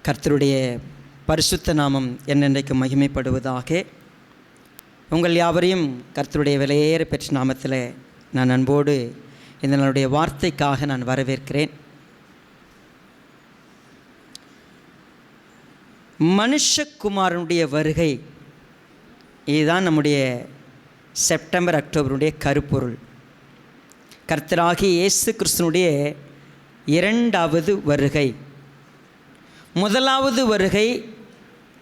கர்த்தருடைய பரிசுத்த நாமம் என்னென்றைக்கு மகிமைப்படுவதாக. உங்கள் யாவரையும் கர்த்தருடைய விலையேற பெற்ற நாமத்தில் நான் அன்போடு இந்த நாளுடைய வார்த்தைக்காக நான் வரவேற்கிறேன். மனுஷகுமாரனுடைய வருகை, இதுதான் நம்முடைய செப்டம்பர் அக்டோபருடைய கருப்பொருள். கர்த்தராகிய இயேசு கிறிஸ்துனுடைய இரண்டாவது வருகை. முதலாவது வருகை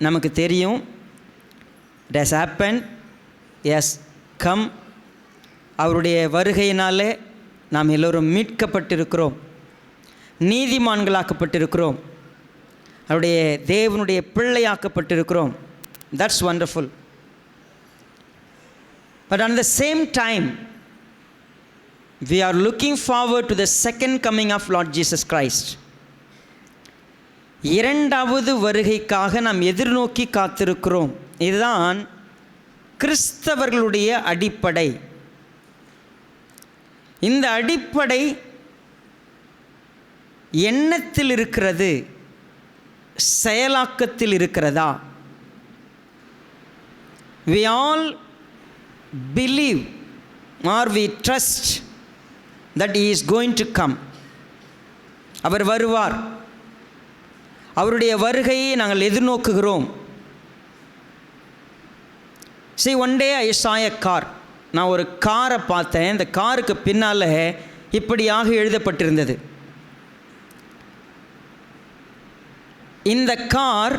நமக்கு தெரியும். It has happen, as come. அவருடைய வருகையினாலே நாம் எல்லோரும் மீட்கப்பட்டிருக்கிறோம், நீதிமான்களாக்கப்பட்டிருக்கிறோம், அவருடைய தேவனுடைய பிள்ளையாக்கப்பட்டிருக்கிறோம். That's wonderful. But at the same time we are looking forward to the second coming of Lord Jesus Christ. இரண்டாவது வருகைக்காக நாம் எதிர்நோக்கி காத்திருக்கிறோம். இதுதான் கிறிஸ்தவர்களுடைய அடிப்படை. இந்த அடிப்படை எண்ணத்தில் இருக்கிறது, செயலாக்கத்தில் இருக்கிறதா? We all believe or we trust that he is going to come. அவர் வருவார், அவருடைய வருகையை நாங்கள் எதிர்நோக்குகிறோம். See, one day I saw a car. நான் ஒரு காரை பார்த்தேன். இந்த காருக்கு பின்னால் இப்படியாக எழுதப்பட்டிருந்தது. இந்த கார்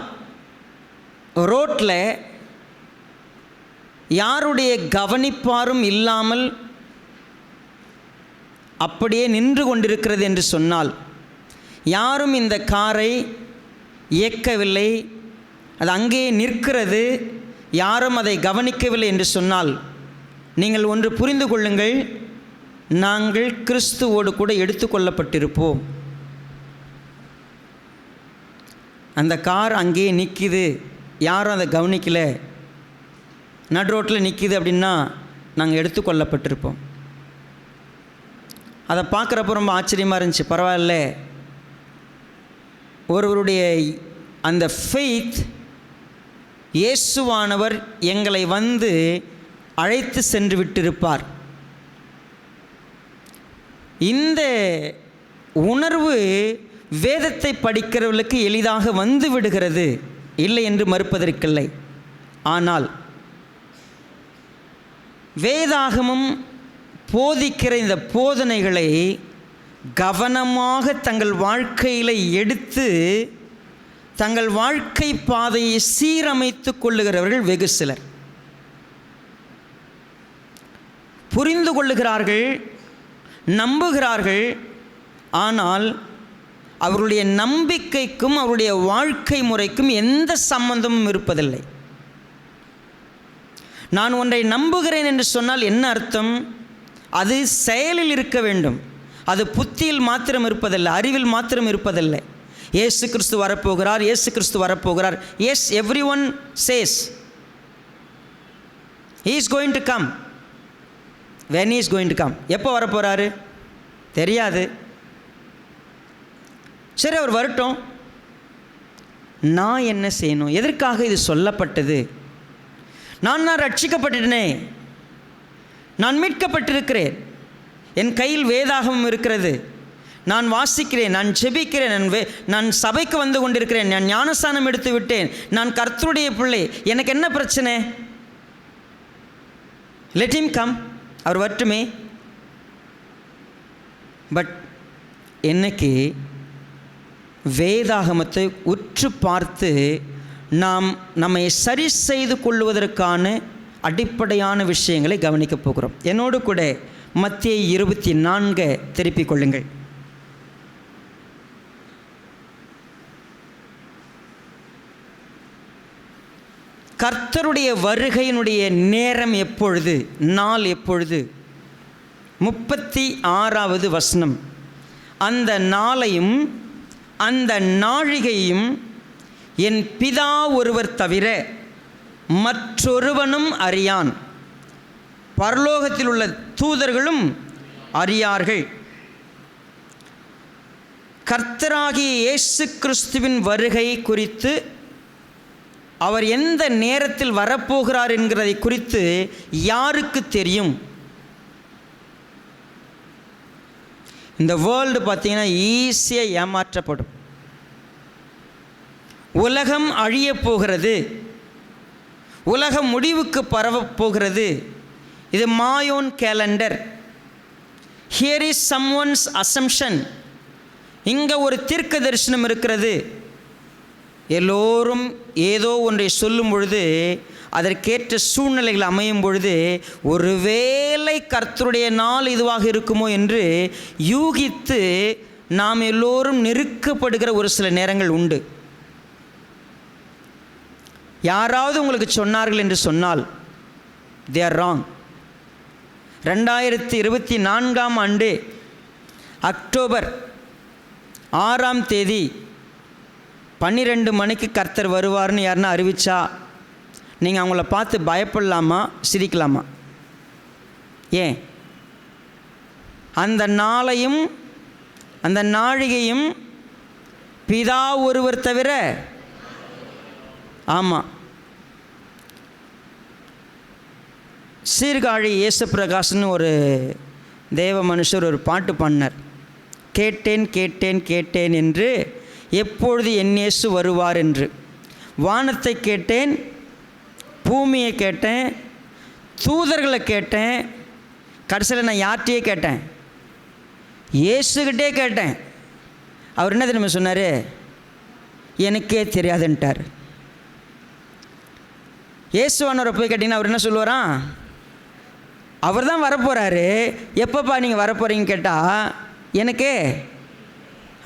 ரோட்டில் யாருடைய கவனிப்பாரும் இல்லாமல் அப்படியே நின்று கொண்டிருக்கிறது என்று சொன்னால், யாரும் இந்த காரை இயக்கவில்லை, அது அங்கே நிற்கிறது, யாரும் அதை கவனிக்கவில்லை என்று சொன்னால், நீங்கள் ஒன்று புரிந்து கொள்ளுங்கள், நாங்கள் கிறிஸ்துவோடு கூட எடுத்துக்கொள்ளப்பட்டிருப்போம். அந்த கார் அங்கே நிற்கிது, யாரும் அதை கவனிக்கலை, நடு ரோட்டில் நிற்கிது அப்படின்னா நாங்கள் எடுத்துக்கொள்ளப்பட்டிருப்போம். அதை பார்க்குறப்ப ரொம்ப ஆச்சரியமாக இருந்துச்சு. பரவாயில்ல, ஒருவருடைய அந்த ஃபெய்த், இயேசுவானவர் எங்களை வந்து அழைத்து சென்று விட்டிருப்பார். இந்த உணர்வு வேதத்தை படிக்கிறவர்களுக்கு எளிதாக வந்து விடுகிறது, இல்லை என்று மறுப்பதற்கில்லை. ஆனால் வேதாகமம் போதிக்கிற இந்த போதனைகளை கவனமாக தங்கள் வாழ்க்கையில் எடுத்து தங்கள் வாழ்க்கை பாதையை சீரமைத்து கொள்ளுகிறவர்கள் வெகு சிலர். புரிந்து கொள்ளுகிறார்கள், நம்புகிறார்கள், ஆனால் அவருடைய நம்பிக்கைக்கும் அவருடைய வாழ்க்கை முறைக்கும் எந்த சம்பந்தமும் இருப்பதில்லை. நான் ஒன்றை நம்புகிறேன் என்று சொன்னால் என்ன அர்த்தம்? அது செயலில் இருக்க வேண்டும். அது புத்தியில் மாத்திரம் இருப்பதில்லை, அறிவில் மாத்திரம் இருப்பதில்லை. இயேசு கிறிஸ்து வரப்போகிறார், இயேசு கிறிஸ்து வரப்போகிறார். Yes, everyone says he is going to come. when he is going to come? எப்போ வரப்போகிறாரு தெரியாது. சரி, அவர் வரட்டும். நான் என்ன செய்யணும்? எதற்காக இது சொல்லப்பட்டது? நான் ரட்சிக்கப்பட்டுட்டேனே, நான் மீட்கப்பட்டிருக்கிறேன், என் கையில் வேதாகமம் இருக்கிறது, நான் வாசிக்கிறேன், நான் ஜெபிக்கிறேன், நான் சபைக்கு வந்து கொண்டிருக்கிறேன், நான் ஞானஸ்நானம் எடுத்து விட்டேன், நான் கர்த்தருடைய பிள்ளை, எனக்கு என்ன பிரச்சனை? லெட் ஹிம் கம், அவர் வரட்டுமே. பட் என்னைக்கு வேதாகமத்தை உற்று பார்த்து நாம் நம்மை சரி செய்து கொள்வதற்கான அடிப்படையான விஷயங்களை கவனிக்கப் போகிறோம். என்னோடு கூட மத்தேயு 24 திருப்பிக் கொள்ளுங்கள். கர்த்தருடைய வருகையினுடைய நேரம் எப்பொழுது, நாள் எப்பொழுது? 36வது வசனம். அந்த நாளையும் அந்த நாழிகையும் என் பிதா ஒருவர் தவிர மற்றொருவனும் அறியான், பரலோகத்தில் உள்ள தூதர்களும் அறியார்கள். கர்த்தராகிய இயேசு கிறிஸ்துவின் வருகை குறித்து, அவர் எந்த நேரத்தில் வரப்போகிறார் என்கிறதை குறித்து யாருக்கு தெரியும்? இந்த வேர்ல்டு பார்த்தீங்கன்னா ஈஸியாக ஏமாற்றப்படும். உலகம் அழியப் போகிறது, உலகம் முடிவுக்கு பரவப் போகிறது. இது Mayan calendar. Here is someone's assumption. இங்கே ஒரு தீர்க்க தரிசனம் இருக்கிறது. எல்லோரும் ஏதோ ஒன்றை சொல்லும் பொழுது, அதற்கேற்ற சூழ்நிலைகள் அமையும் பொழுது, ஒருவேளை கர்த்தருடைய நாள் இதுவாக இருக்குமோ என்று யூகித்து நாம் எல்லோரும் நெருக்கப்படுகிற ஒரு சில நேரங்கள் உண்டு. யாராவது உங்களுக்கு சொன்னார்கள் என்று சொன்னால் they are wrong. 2024 அக்டோபர் 6 12 மணிக்கு கர்த்தர் வருவார்னு யாருன்னா அறிவிச்சா நீங்கள் அவங்கள பார்த்து பயப்படலாமா, சிரிக்கலாமா? ஏன்? அந்த நாளையும் அந்த நாழிகையும் பிதா ஒருவர் தவிர, ஆமாம், சீர்காழி இயேசுபிரகாஷ்னு ஒரு தேவ மனுஷர் ஒரு பாட்டு பாடினார். கேட்டேன் கேட்டேன் கேட்டேன் என்று, எப்பொழுது என் இயேசு வருவார் என்று. வானத்தை கேட்டேன், பூமியை கேட்டேன், தூதர்களை கேட்டேன், கடைசியில் நான் யார்கிட்டையே கேட்டேன்? இயேசுகிட்டே கேட்டேன். அவர் என்ன தெரியுமா சொன்னார்? எனக்கே தெரியாதுன்ட்டார். இயேசுவானவரை போய் கேட்டிங்கன்னா அவர் என்ன சொல்லுவாராம்? அவர் தான் வரப்போகிறாரு, எப்பப்பா நீங்கள் வரப்போகிறீங்க கேட்டால் எனக்கே,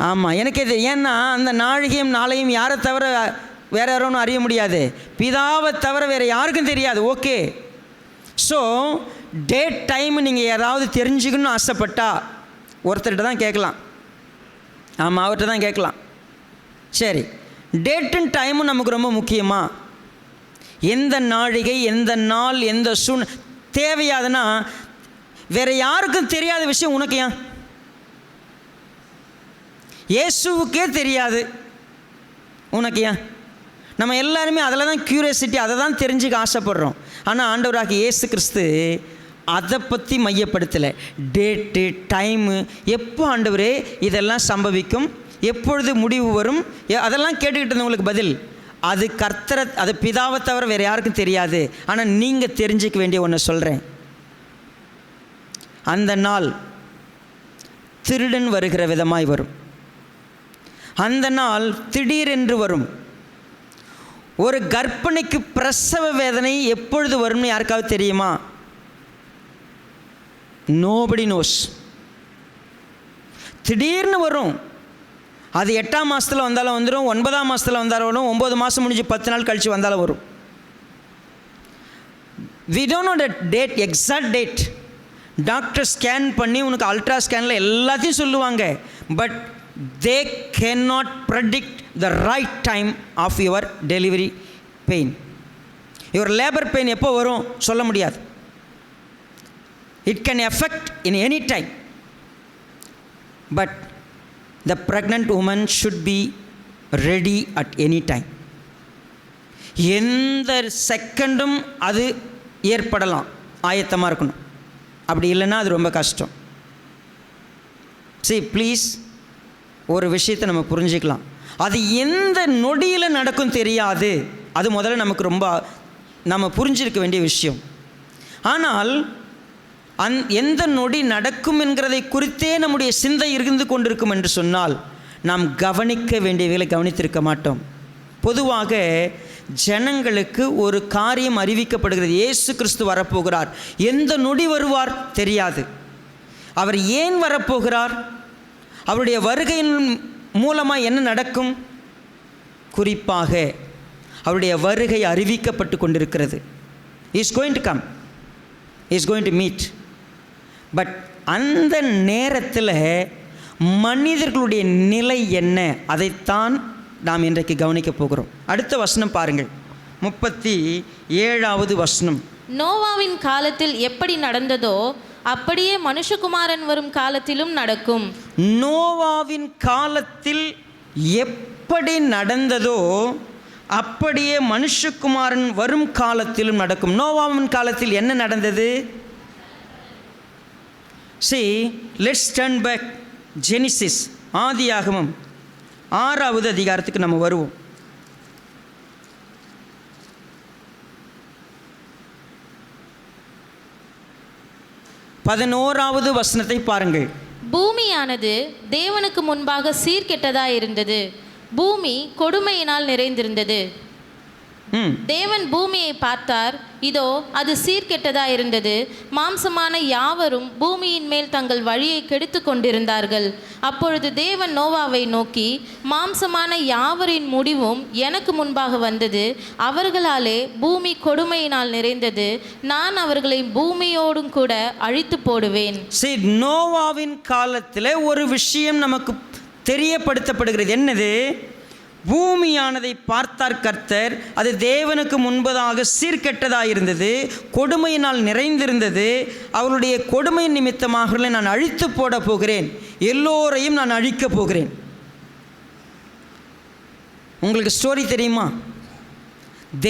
ஆமாம் எனக்கே தெரியும். ஏன்னா அந்த நாழிகையும் நாளையும் யாரை தவிர வேறு யாரும் அறிய முடியாது, பிதாவை தவிர வேறு யாருக்கும் தெரியாது. ஓகே, ஸோ டேட் டைம் நீங்கள் ஏதாவது தெரிஞ்சுக்கணும்னு ஆசைப்பட்டா ஒருத்தர்கிட்ட தான் கேட்கலாம். ஆமாம், அவர்கிட்ட தான் கேட்கலாம். சரி, டேட்டும் டைமும் நமக்கு ரொம்ப முக்கியமா? எந்த நாழிகை, எந்த நாள், எந்த தேவையாதுன்னா வேறு யாருக்கும் தெரியாத விஷயம் உனக்கு ஏன்? இயேசுவுக்கே தெரியாது, உனக்கு ஏன்? நம்ம எல்லாருமே அதில் தான் க்யூரியாசிட்டி, அதை தான் தெரிஞ்சுக்க ஆசைப்படுறோம். ஆனால் ஆண்டவராகிய இயேசு கிறிஸ்து அதை பற்றி மையப்படுத்தலை. டேட்டு, டைமு, எப்போ ஆண்டவரே இதெல்லாம் சம்பவிக்கும், எப்பொழுது முடிவு வரும், அதெல்லாம் கேட்டுக்கிட்டு இருந்தவங்களுக்கு பதில், அது கர்த்தரை, அது பிதாவை தவிர வேறு யாருக்கும் தெரியாது. ஆனால் நீங்கள் தெரிஞ்சிக்க வேண்டிய ஒன்று சொல்கிறேன். அந்த நாள் திருடன் வருகிற விதமாய் வரும். அந்த நாள் திடீரென்று வரும். ஒரு கர்ப்பிணிக்கு பிரசவ வேதனை எப்பொழுது வரும்னு யாருக்காவது தெரியுமா? Nobody nose. திடீர்னு வரும். அது 8ஆம் மாதத்தில் வந்தாலும் வந்துடும், 9ஆம் மாதத்தில் வந்தாலும் வரும், 9 மாதம் முடிஞ்சு 10 நாள் கழித்து வந்தாலும் வரும். we don't know the date, exact date. Doctor scan பண்ணி உனக்கு அல்ட்ரா ஸ்கேனில் எல்லாத்தையும் சொல்லுவாங்க. But they cannot predict the right time of your delivery pain. your labor pain எப்போ வரும் சொல்ல முடியாது. it can affect in any time, but the pregnant woman should be ready at any time. எந்த செகண்டும் அது ஏற்படலாம், ஆயத்தமாக இருக்கணும். அப்படி இல்லைன்னா அது ரொம்ப கஷ்டம். see please, ஒரு விஷயத்தை நம்ம புரிஞ்சுக்கலாம். அது எந்த நொடியில் நடக்கும் தெரியாது. அது முதல்ல நமக்கு ரொம்ப நம்ம புரிஞ்சிருக்க வேண்டிய விஷயம். ஆனால் எந்த நொடி நடக்கும் என்கிறதை குறித்தே நம்முடைய சிந்தை இருந்து கொண்டிருக்கும் என்று சொன்னால் நாம் கவனிக்க வேண்டியவைகளை கவனித்திருக்க மாட்டோம். பொதுவாக ஜனங்களுக்கு ஒரு காரியம் அறிவிக்கப்படுகிறது, இயேசு கிறிஸ்து வரப்போகிறார். எந்த நொடி வருவார் தெரியாது. அவர் ஏன் வரப்போகிறார், அவருடைய வருகையின் மூலமாக என்ன நடக்கும், குறிப்பாக அவருடைய வருகை அறிவிக்கப்பட்டு கொண்டிருக்கிறது. Is going to come, is going to meet. But அந்த நேரத்தில் மனிதர்களுடைய நிலை என்ன, அதைத்தான் நாம் இன்றைக்கு கவனிக்க போகிறோம். அடுத்த வசனம் பாருங்கள், 37வது வசனம். நோவாவின் காலத்தில் எப்படி நடந்ததோ அப்படியே மனுஷகுமாரன் வரும் காலத்திலும் நடக்கும். நோவாவின் காலத்தில் எப்படி நடந்ததோ அப்படியே மனுஷகுமாரன் வரும் காலத்திலும் நடக்கும். நோவாவின் காலத்தில் என்ன நடந்தது? See, let's turn back. Genesis, ஆதியாகமம் 6வது அதிகாரத்துக்கு நம்ம வருவோம். 11வது வசனத்தை பாருங்கள். பூமியானது தேவனுக்கு முன்பாக சீர்கெட்டதாயிருந்தது, பூமி கொடுமையினால் நிறைந்திருந்தது. தேவன் பூமியை பார்த்தார், இதோ அது சீர்கெட்டதாயிருந்தது, மாம்சமான யாவரும் பூமியின் மேல் தங்கள் வழியை கெடுத்து கொண்டிருந்தார்கள். அப்பொழுது தேவன் நோவாவை நோக்கி, மாம்சமான யாவரின் முடிவும் எனக்கு முன்பாக வந்தது, அவர்களாலே பூமி கொடுமையினால் நிறைந்தது, நான் அவர்களை பூமியோடும் கூட அழித்து போடுவேன். நோவாவின் காலத்தில் ஒரு விஷயம் நமக்கு தெரியப்படுத்தப்படுகிறது. என்னது? பூமியானதை பார்த்தார் கர்த்தர், அது தேவனுக்கு முன்பதாக சீர்கெட்டதாயிருந்தது, கொடுமையினால் நிறைந்திருந்தது. அவருடைய கொடுமை நிமித்தமாக நான் அழித்து போட போகிறேன், எல்லோரையும் நான் அழிக்கப் போகிறேன். உங்களுக்கு ஸ்டோரி தெரியுமா?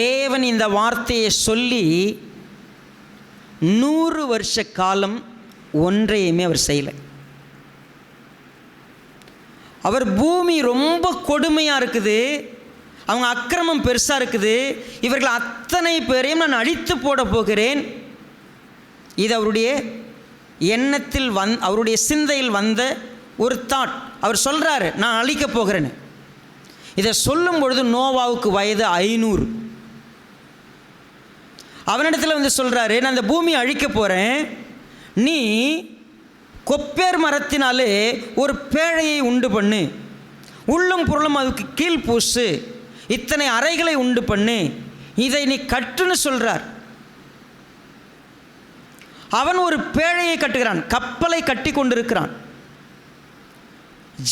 தேவன் இந்த வார்த்தையை சொல்லி 100 வருஷ காலம் ஒன்றையுமே அவர் செய்யலை. அவர் பூமி ரொம்ப கொடுமையாக இருக்குது, அவங்க அக்கிரமம் பெருசாக இருக்குது, இவர்கள் அத்தனை பேரையும் நான் அழித்து போட போகிறேன். இது அவருடைய எண்ணத்தில் அவருடைய சிந்தையில் வந்த ஒரு தாட். அவர் சொல்கிறாரு, நான் அழிக்கப் போகிறேன்னு. இதை சொல்லும் பொழுது நோவாவுக்கு வயது 500. அவனிடத்தில் வந்து சொல்கிறாரு, நான் இந்த பூமியை அழிக்க போகிறேன், நீ கொப்பேர் மரத்தினாலே ஒரு பேழையை உண்டு பண்ணு, உள்ளும் பொருளும் அதுக்கு கீழ் பூசு, இத்தனை அறைகளை உண்டு பண்ணு, இதை நீ கட்டுன்னு சொல்கிறார். அவன் ஒரு பேழையை கட்டுகிறான், கப்பலை கட்டி கொண்டிருக்கிறான்.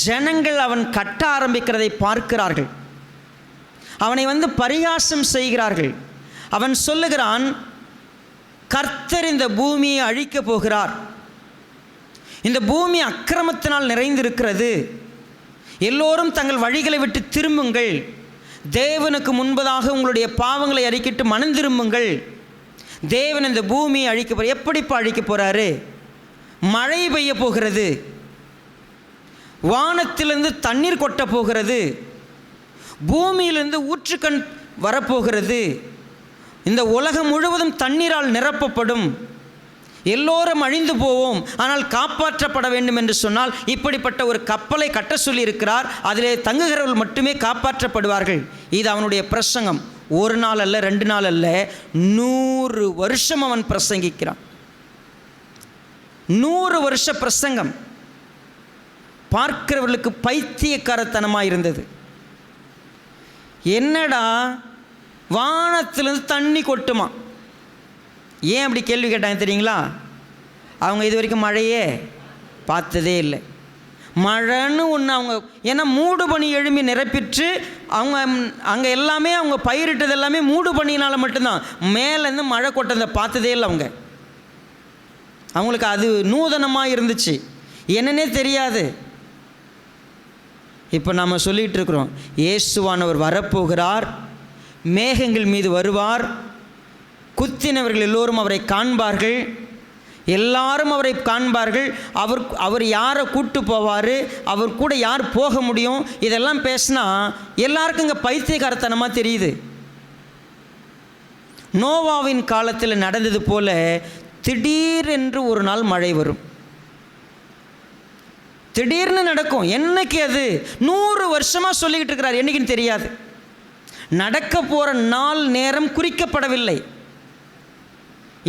ஜனங்கள் அவன் கட்ட ஆரம்பிக்கிறதை பார்க்கிறார்கள், அவனை வந்து பரிகாசம் செய்கிறார்கள். அவன் சொல்லுகிறான், கர்த்தர் இந்த பூமியை அழிக்கப் போகிறார், இந்த பூமி அக்கிரமத்தினால் நிறைந்திருக்கிறது, எல்லோரும் தங்கள் வழிகளை விட்டு திரும்புங்கள், தேவனுக்கு முன்பதாக உங்களுடைய பாவங்களை அறிக்கிட்டு மனம் திரும்புங்கள், தேவன் இந்த பூமியை அழிக்க போகிறார். எப்படிப்பா அழிக்க போகிறாரு? மழை பெய்ய போகிறது, வானத்திலிருந்து தண்ணீர் கொட்ட போகிறது, பூமியிலிருந்து ஊற்றுக்கண் வரப்போகிறது, இந்த உலகம் முழுவதும் தண்ணீரால் நிரப்பப்படும், எல்லோரும் அழிந்து போவோம், ஆனால் காப்பாற்றப்பட வேண்டும் என்று சொன்னால் இப்படிப்பட்ட ஒரு கப்பலை கட்ட சொல்லி இருக்கிறார், அதிலே தங்குகிறவர்கள் மட்டுமே காப்பாற்றப்படுவார்கள். இது அவனுடைய பிரசங்கம். ஒரு நாள் அல்ல, 2 நாள் அல்ல, 100 வருஷம் அவன் பிரசங்கிக்கிறான். 100 வருஷ பிரசங்கம் பார்க்கிறவர்களுக்கு பைத்தியக்காரத்தனமாக இருந்தது. என்னடா வானத்திலிருந்து தண்ணி கொட்டுமா? ஏன் அப்படி கேள்வி கேட்டாங்க தெரியுங்களா? அவங்க இது வரைக்கும் மழையே பார்த்ததே இல்லை. மழைன்னு ஒன்று அவங்க, ஏன்னா மூடு பனி எழும்பி நிரப்பிட்டு அவங்க அங்கே எல்லாமே அவங்க பயிரிட்டது எல்லாமே மூடு பனியினால் மட்டும்தான், மேலேருந்து மழை கொட்டதை பார்த்ததே இல்லை. அவங்களுக்கு அது நூதனமாக இருந்துச்சு, என்னன்னே தெரியாது. இப்போ நாம் சொல்லிகிட்டு இருக்கிறோம், இயேசுவானவர் வரப்போகிறார், மேகங்கள் மீது வருவார், குத்தினவர்கள் எல்லோரும் அவரை காண்பார்கள், எல்லாரும் அவரை காண்பார்கள், அவர் யாரை கூட்டு போவார், அவர் கூட யார் போக முடியும், இதெல்லாம் பேசினா எல்லாருக்கும் இங்கே பைத்தியக்காரத்தனமாக தெரியுது. நோவாவின் காலத்தில் நடந்தது போல திடீரென்று ஒரு நாள் மழை வரும், திடீர்னு நடக்கும். என்னைக்கு? அது 100 வருஷமாக சொல்லிக்கிட்டு இருக்கிறார், என்னைக்குன்னு தெரியாது. நடக்க போகிற நாள் நேரம் குறிக்கப்படவில்லை,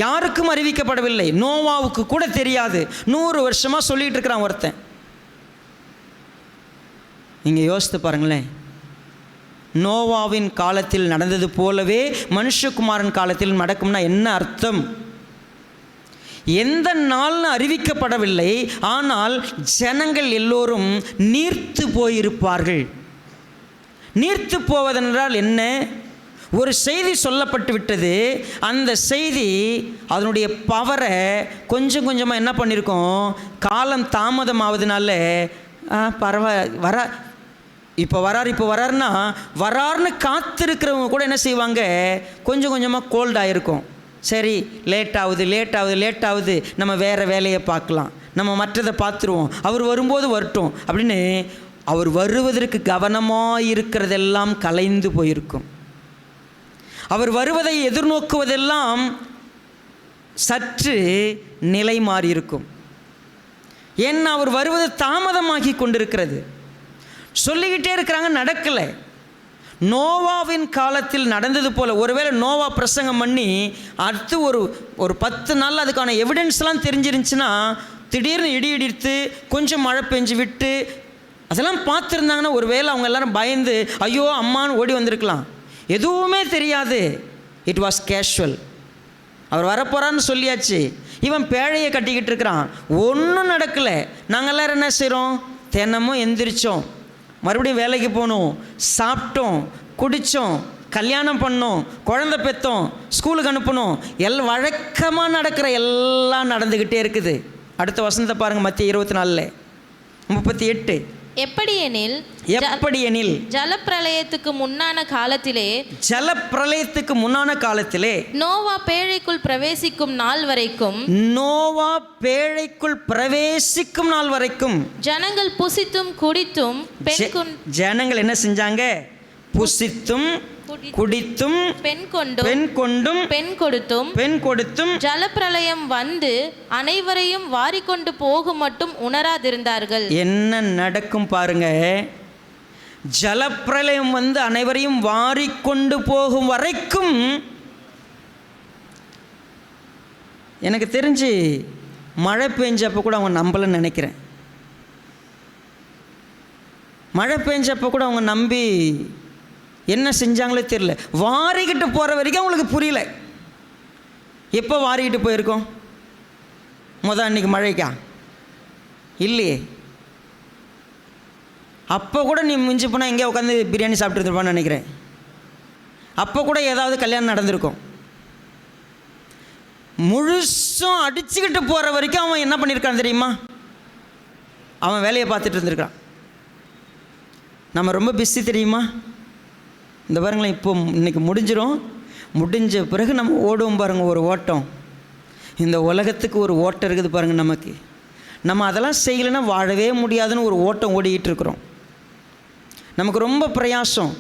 யாருக்கும் அறிவிக்கப்படவில்லை, நோவாவுக்கு கூட தெரியாது. 100 வருஷமாக சொல்லிகிட்டு இருக்கிறான் ஒருத்தன். நீங்கள் யோசித்து பாருங்களேன், நோவாவின் காலத்தில் நடந்தது போலவே மனுஷகுமாரன் காலத்தில் நடக்கும்னா என்ன அர்த்தம்? எந்த நாள்னு அறிவிக்கப்படவில்லை, ஆனால் ஜனங்கள் எல்லோரும் நீர்த்து போயிருப்பார்கள். நீர்த்து போவதென்றால் என்ன? ஒரு செய்தி சொல்லப்பட்டு விட்டது. அந்த செய்தி அதனுடைய பவரை கொஞ்சம் கொஞ்சமாக என்ன பண்ணியிருக்கோம், காலம் தாமதமாவதுனால இப்போ வராருன்னா வராருன்னு காத்திருக்கிறவங்க கூட என்ன செய்வாங்க, கொஞ்சம் கொஞ்சமாக கோல்ட் ஆகிருக்கும். சரி, லேட் ஆகுது, நம்ம வேறு வேலையை பார்க்கலாம், நம்ம மற்றதை பார்த்துருவோம், அவர் வரும்போது வரட்டும் அப்படின்னு அவர் வருவதற்கு கவனமாக இருக்கிறதெல்லாம் கலைந்து போயிருக்கும். அவர் வருவதை எதிர்நோக்குவதெல்லாம் சற்று நிலை மாறியிருக்கும். ஏன்னா அவர் வருவது தாமதமாகி கொண்டிருக்கிறது. சொல்லிக்கிட்டே இருக்கிறாங்க, நடக்கலை. நோவாவின் காலத்தில் நடந்தது போல் ஒருவேளை நோவா பிரசங்கம் பண்ணி அடுத்து ஒரு 10 நாள் அதுக்கான எவிடன்ஸ்லாம் தெரிஞ்சிருந்துச்சுன்னா, திடீர்னு இடி இடித்து கொஞ்சம் மழை பெஞ்சு விட்டு அதெல்லாம் பார்த்துருந்தாங்கன்னா ஒருவேளை அவங்க எல்லாரும் பயந்து ஐயோ அம்மான்னு ஓடி வந்திருக்கலாம். எதுவுமே தெரியாது. It was casual. அவர் வரப்போகிறான்னு சொல்லியாச்சு, இவன் பேழையை கட்டிக்கிட்டு இருக்கிறான், ஒன்றும் நடக்கலை. நாங்கள் எல்லோரும் என்ன செய்கிறோம், தினமும் எந்திரிச்சோம், மறுபடியும் வேலைக்கு போகணும், சாப்பிட்டோம், குடித்தோம், கல்யாணம் பண்ணோம், குழந்தை பெற்றோம், ஸ்கூலுக்கு அனுப்பணும், வழக்கமாக நடக்கிற எல்லாம் நடந்துக்கிட்டே இருக்குது. அடுத்த வசனத்தை பாருங்கள், மத்திய 24:38. எப்படியெனில் ஜலப்பிரளயத்துக்கு முன்னான காலத்திலே நோவா பேழைக்குள் பிரவேசிக்கும் நாள் வரைக்கும் ஜனங்கள் புசித்தும் குடித்தும் ஜனங்கள் என்ன செஞ்சாங்க, புசித்தும் குடித்தும் பெண் கொடுத்தும் ஜலப்பிரளயம் வந்து அனைவரையும் வாரிக்கொண்டு போகும் மட்டும் உணராதிருந்தார்கள். என்ன நடக்கும் பாருங்க, ஜலப்பிரளயம் வந்து அனைவரையும் வாரிக்கொண்டு போகும் வரைக்கும். எனக்கு தெரிஞ்சு மழை பெஞ்சப்போ கூட அவங்க நம்பலன்னு நினைக்கிறேன். மழை பெஞ்சப்போ கூட அவங்க நம்பி என்ன செஞ்சாங்களோ தெரியல. வாரிக்கிட்டு போகிற வரைக்கும் அவங்களுக்கு புரியல. எப்போ வாரிக்கிட்டு போயிருக்கோம், அன்றைக்கி மழைக்கா இல்லையே. அப்போ கூட நீ மிஞ்சி போனால் எங்கேயா உட்காந்து பிரியாணி சாப்பிட்டுருப்பான்னு நினைக்கிறேன். அப்போ கூட ஏதாவது கல்யாணம் நடந்திருக்கும். முழுசும் அடிச்சுக்கிட்டு போகிற வரைக்கும் அவன் என்ன பண்ணியிருக்கான் தெரியுமா, அவன் வேலையை பார்த்துட்டு இருந்திருக்கான். நம்ம ரொம்ப பிஸி தெரியுமா. இந்த பாருங்களேன், இப்போ இன்றைக்கி முடிஞ்ச பிறகு நம்ம ஓடுவோம் பாருங்கள், ஒரு ஓட்டம். இந்த உலகத்துக்கு ஒரு ஓட்டம் இருக்குது பாருங்கள் நமக்கு. நம்ம அதெல்லாம் செய்யலைன்னா வாழவே முடியாதுன்னு ஒரு ஓட்டம் ஓடிக்கிட்டு இருக்கிறோம். நமக்கு ரொம்ப பிரயாசம்.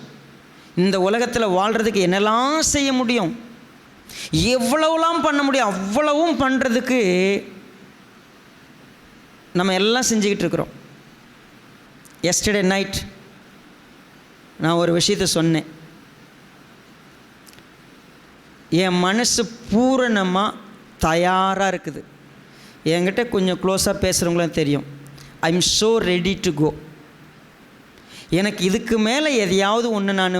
இந்த உலகத்தில் வாழ்கிறதுக்கு என்னெல்லாம் செய்ய முடியும், எவ்வளவுலாம் பண்ண முடியும், அவ்வளவும் பண்ணுறதுக்கு நம்ம எல்லாம் செஞ்சுக்கிட்டு இருக்கிறோம். எஸ்டர்டே நைட் நான் ஒரு விஷயத்தை சொன்னேன். என் மனசு பூரணமாக தயாராக இருக்குது. என்கிட்ட கொஞ்சம் க்ளோஸாக பேசுகிறவங்களும் தெரியும். I am so ready to go. எனக்கு இதுக்கு மேலே எதையாவது ஒன்று நான்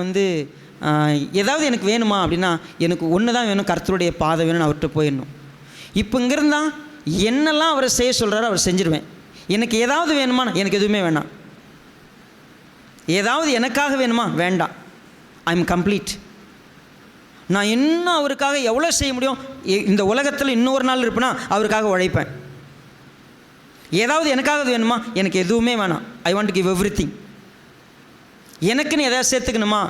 ஏதாவது எனக்கு வேணுமா அப்படின்னா, எனக்கு ஒன்று தான் வேணும், கர்த்தருடைய பாதை வேணும்னு அவர்கிட்ட போயிடணும். இப்போ இங்கிருந்தான் என்னெல்லாம் அவரை செய்ய சொல்கிறாரோ அவர் செஞ்சுருவேன். எனக்கு ஏதாவது வேணுமா, எனக்கு எதுவுமே வேணாம். ஏதாவது எனக்காக வேணுமா, வேண்டாம். I am complete. நான் இன்னும் அவருக்காக எவ்வளோ செய்ய முடியும், இந்த உலகத்தில் இன்னொரு நாள் இருப்பேன்னா அவருக்காக உழைப்பேன். ஏதாவது எனக்காக வேணுமா, எனக்கு எதுவுமே வேணாம். I want to give everything. எனக்குன்னு எதாவது சேர்த்துக்கணுமா,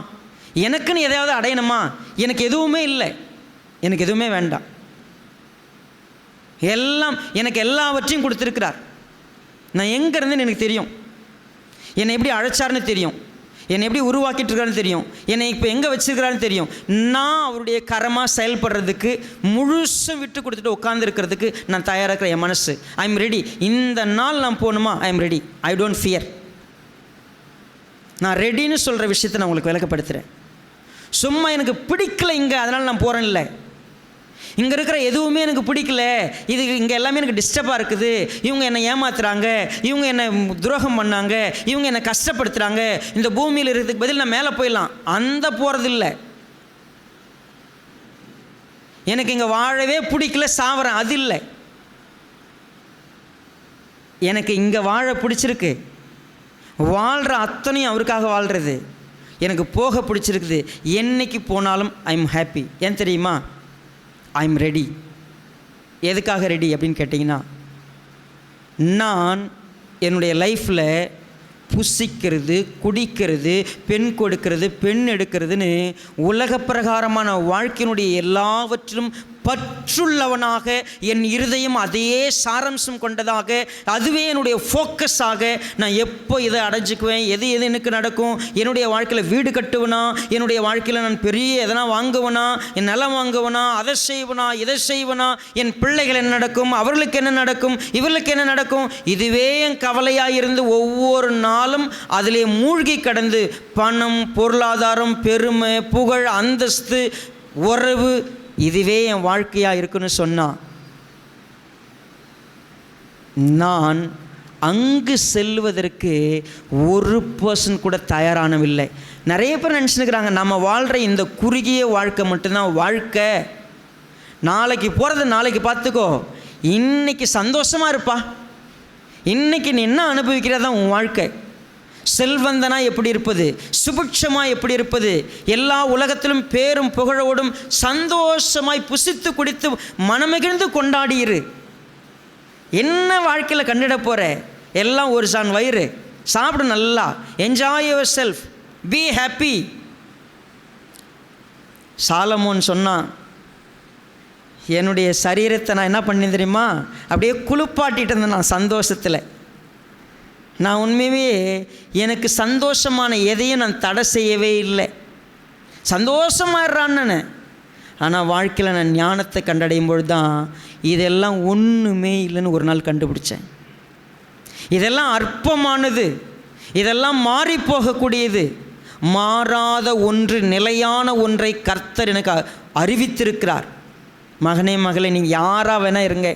எனக்குன்னு எதையாவது அடையணுமா, எனக்கு எதுவுமே இல்லை, எனக்கு எதுவுமே வேண்டாம். எல்லாம் எனக்கு எல்லாவற்றையும் கொடுத்துருக்கிறார். நான் எங்கே இருந்தேன்னு எனக்கு தெரியும், என்னை எப்படி அழைச்சாருன்னு தெரியும், என்னை எப்படி உருவாக்கிட்டு இருக்காருன்னு தெரியும், என்னை இப்போ எங்கே வச்சுருக்கிறாருன்னு தெரியும். நான் அவருடைய கரமாக செயல்படுறதுக்கு முழுசும் விட்டு கொடுத்துட்டு உட்காந்துருக்கிறதுக்கு நான் தயாராக இருக்கிற என் மனசு. I am ready. இந்த நாள் நான் போகணுமா, I am ready. I don't fear. நான் ரெடின்னு சொல்கிற விஷயத்தை நான் உங்களுக்கு விளக்கப்படுத்துகிறேன். சும்மா எனக்கு பிடிக்கல இங்கே அதனால் நான் போகிறேன் இல்லை. இங்கே இருக்கிற எதுவுமே எனக்கு பிடிக்கல, இது இங்கே எல்லாமே எனக்கு டிஸ்டர்பாக இருக்குது, இவங்க என்னை ஏமாத்துறாங்க, இவங்க என்னை துரோகம் பண்ணாங்க, இவங்க என்னை கஷ்டப்படுத்துகிறாங்க, இந்த பூமியில் இருக்கிறதுக்கு பதில் நான் மேலே போயிடலாம், அந்த போகிறது இல்லை. எனக்கு இங்கே வாழவே பிடிக்கல, சாவறேன், அது இல்லை. எனக்கு இங்கே வாழ பிடிச்சிருக்கு, வாழ்கிற அத்தனையும் அவருக்காக வாழ்கிறது. எனக்கு போக பிடிச்சிருக்குது, என்னைக்கு போனாலும் ஐ எம் ஹாப்பி. ஏன் தெரியுமா? I am ready. எதுக்காக ரெடி அப்படின்னு கேட்டிங்கன்னா, நான் என்னுடைய லைஃப்பில் புசிக்கிறது, குடிக்கிறது, பெண் கொடுக்கிறது, பெண் எடுக்கிறதுன்னு உலக பிரகாரமான வாழ்க்கையினுடைய எல்லாவற்றிலும் பற்றுள்ளவனாக, என் இருதயம் அதையே சாரம்சம் கொண்டதாக, அதுவே என்னுடைய ஃபோக்கஸாக, நான் எப்போ இதை அடைஞ்சிக்குவேன், எது எனக்கு நடக்கும், என்னுடைய வாழ்க்கையில் வீடு கட்டுவனா, என்னுடைய வாழ்க்கையில் நான் பெரிய எதனா வாங்குவனா, என் நிலம் வாங்குவனா, அதை செய்வனா, இதை செய்வனா, என் பிள்ளைகள் என்ன நடக்கும், அவர்களுக்கு என்ன நடக்கும், இவர்களுக்கு என்ன நடக்கும், இதுவே என் கவலையாக இருந்து ஒவ்வொரு நாளும் அதிலே மூழ்கி கடந்து பணம், பொருளாதாரம், பெருமை, புகழ், அந்தஸ்து, உறவு, இதுவே என் வாழ்க்கையாக இருக்குன்னு சொன்னான், நான் அங்கு செல்வதற்கு 1% கூட தயாரானவில்லை. நிறைய பேர் நினச்சிருக்கிறாங்க நம்ம வாழ்கிற இந்த குறுகிய வாழ்க்கை மட்டும்தான் வாழ்க்கை, நாளைக்கு போகிறத நாளைக்கு பார்த்துக்கோ, இன்னைக்கு சந்தோஷமாக இருப்பா, இன்னைக்கு நீ என்ன அனுபவிக்கிறதா உன் வாழ்க்கை. செல்வந்தனா எப்படி இருப்பது, சுபிட்சமாய் எப்படி இருப்பது, எல்லா உலகத்திலும் பேரும் புகழோடும் சந்தோஷமாய் புசித்து குடித்து மனமகிழ்ந்து கொண்டாடியிரு. என்ன வாழ்க்கையில் கண்டிட போகிற? எல்லாம் ஒரு சான் வயிறு, சாப்பிடு நல்லா, enjoy your self, be happy. Solomon சொன்னான், என்னுடைய சரீரத்தை நான் என்ன பண்ணி தெரியுமா, அப்படியே குளிப்பாட்டிட்டு இருந்தேன் நான் சந்தோஷத்தில். நான் உண்மையே எனக்கு சந்தோஷமான எதையும் நான் தடை செய்யவே இல்லை, சந்தோஷமாகறான்னு. ஆனால் வாழ்க்கையில் நான் ஞானத்தை கண்டடையும் பொழுது தான் இதெல்லாம் ஒன்றுமே இல்லைன்னு ஒரு நாள் கண்டுபிடிச்சேன். இதெல்லாம் அற்பமானது, இதெல்லாம் மாறி போகக்கூடியது. மாறாத ஒன்று, நிலையான ஒன்றை கர்த்தர் எனக்கு அறிவித்திருக்கிறார். மகனே மகளே, நீங்கள் யாராக வேணா இருங்க,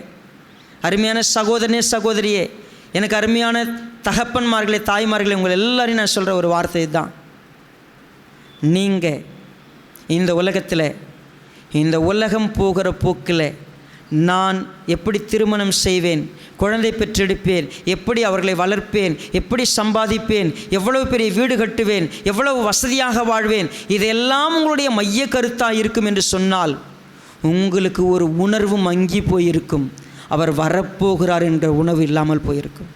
அருமையான சகோதரனே சகோதரியே, எனக்கு அருமையான தகப்பன்மார்களே தாய்மார்களே, உங்களை எல்லாரையும் நான் சொல்கிற ஒரு வார்த்தை தான், நீங்கள் இந்த உலகத்தில், இந்த உலகம் போகிற போக்கில் நான் எப்படி திருமணம் செய்வேன், குழந்தை பெற்றெடுப்பேன், எப்படி அவர்களை வளர்ப்பேன், எப்படி சம்பாதிப்பேன், எவ்வளவு பெரிய வீடு கட்டுவேன், எவ்வளவு வசதியாக வாழ்வேன், இதெல்லாம் உங்களுடைய மைய கருத்தாக இருக்கும் என்று சொன்னால் உங்களுக்கு ஒரு உணர்வு மங்கி போயிருக்கும். அவர் வரப்போகிறார் என்ற உணர்வு இல்லாமல் போயிருக்கும்.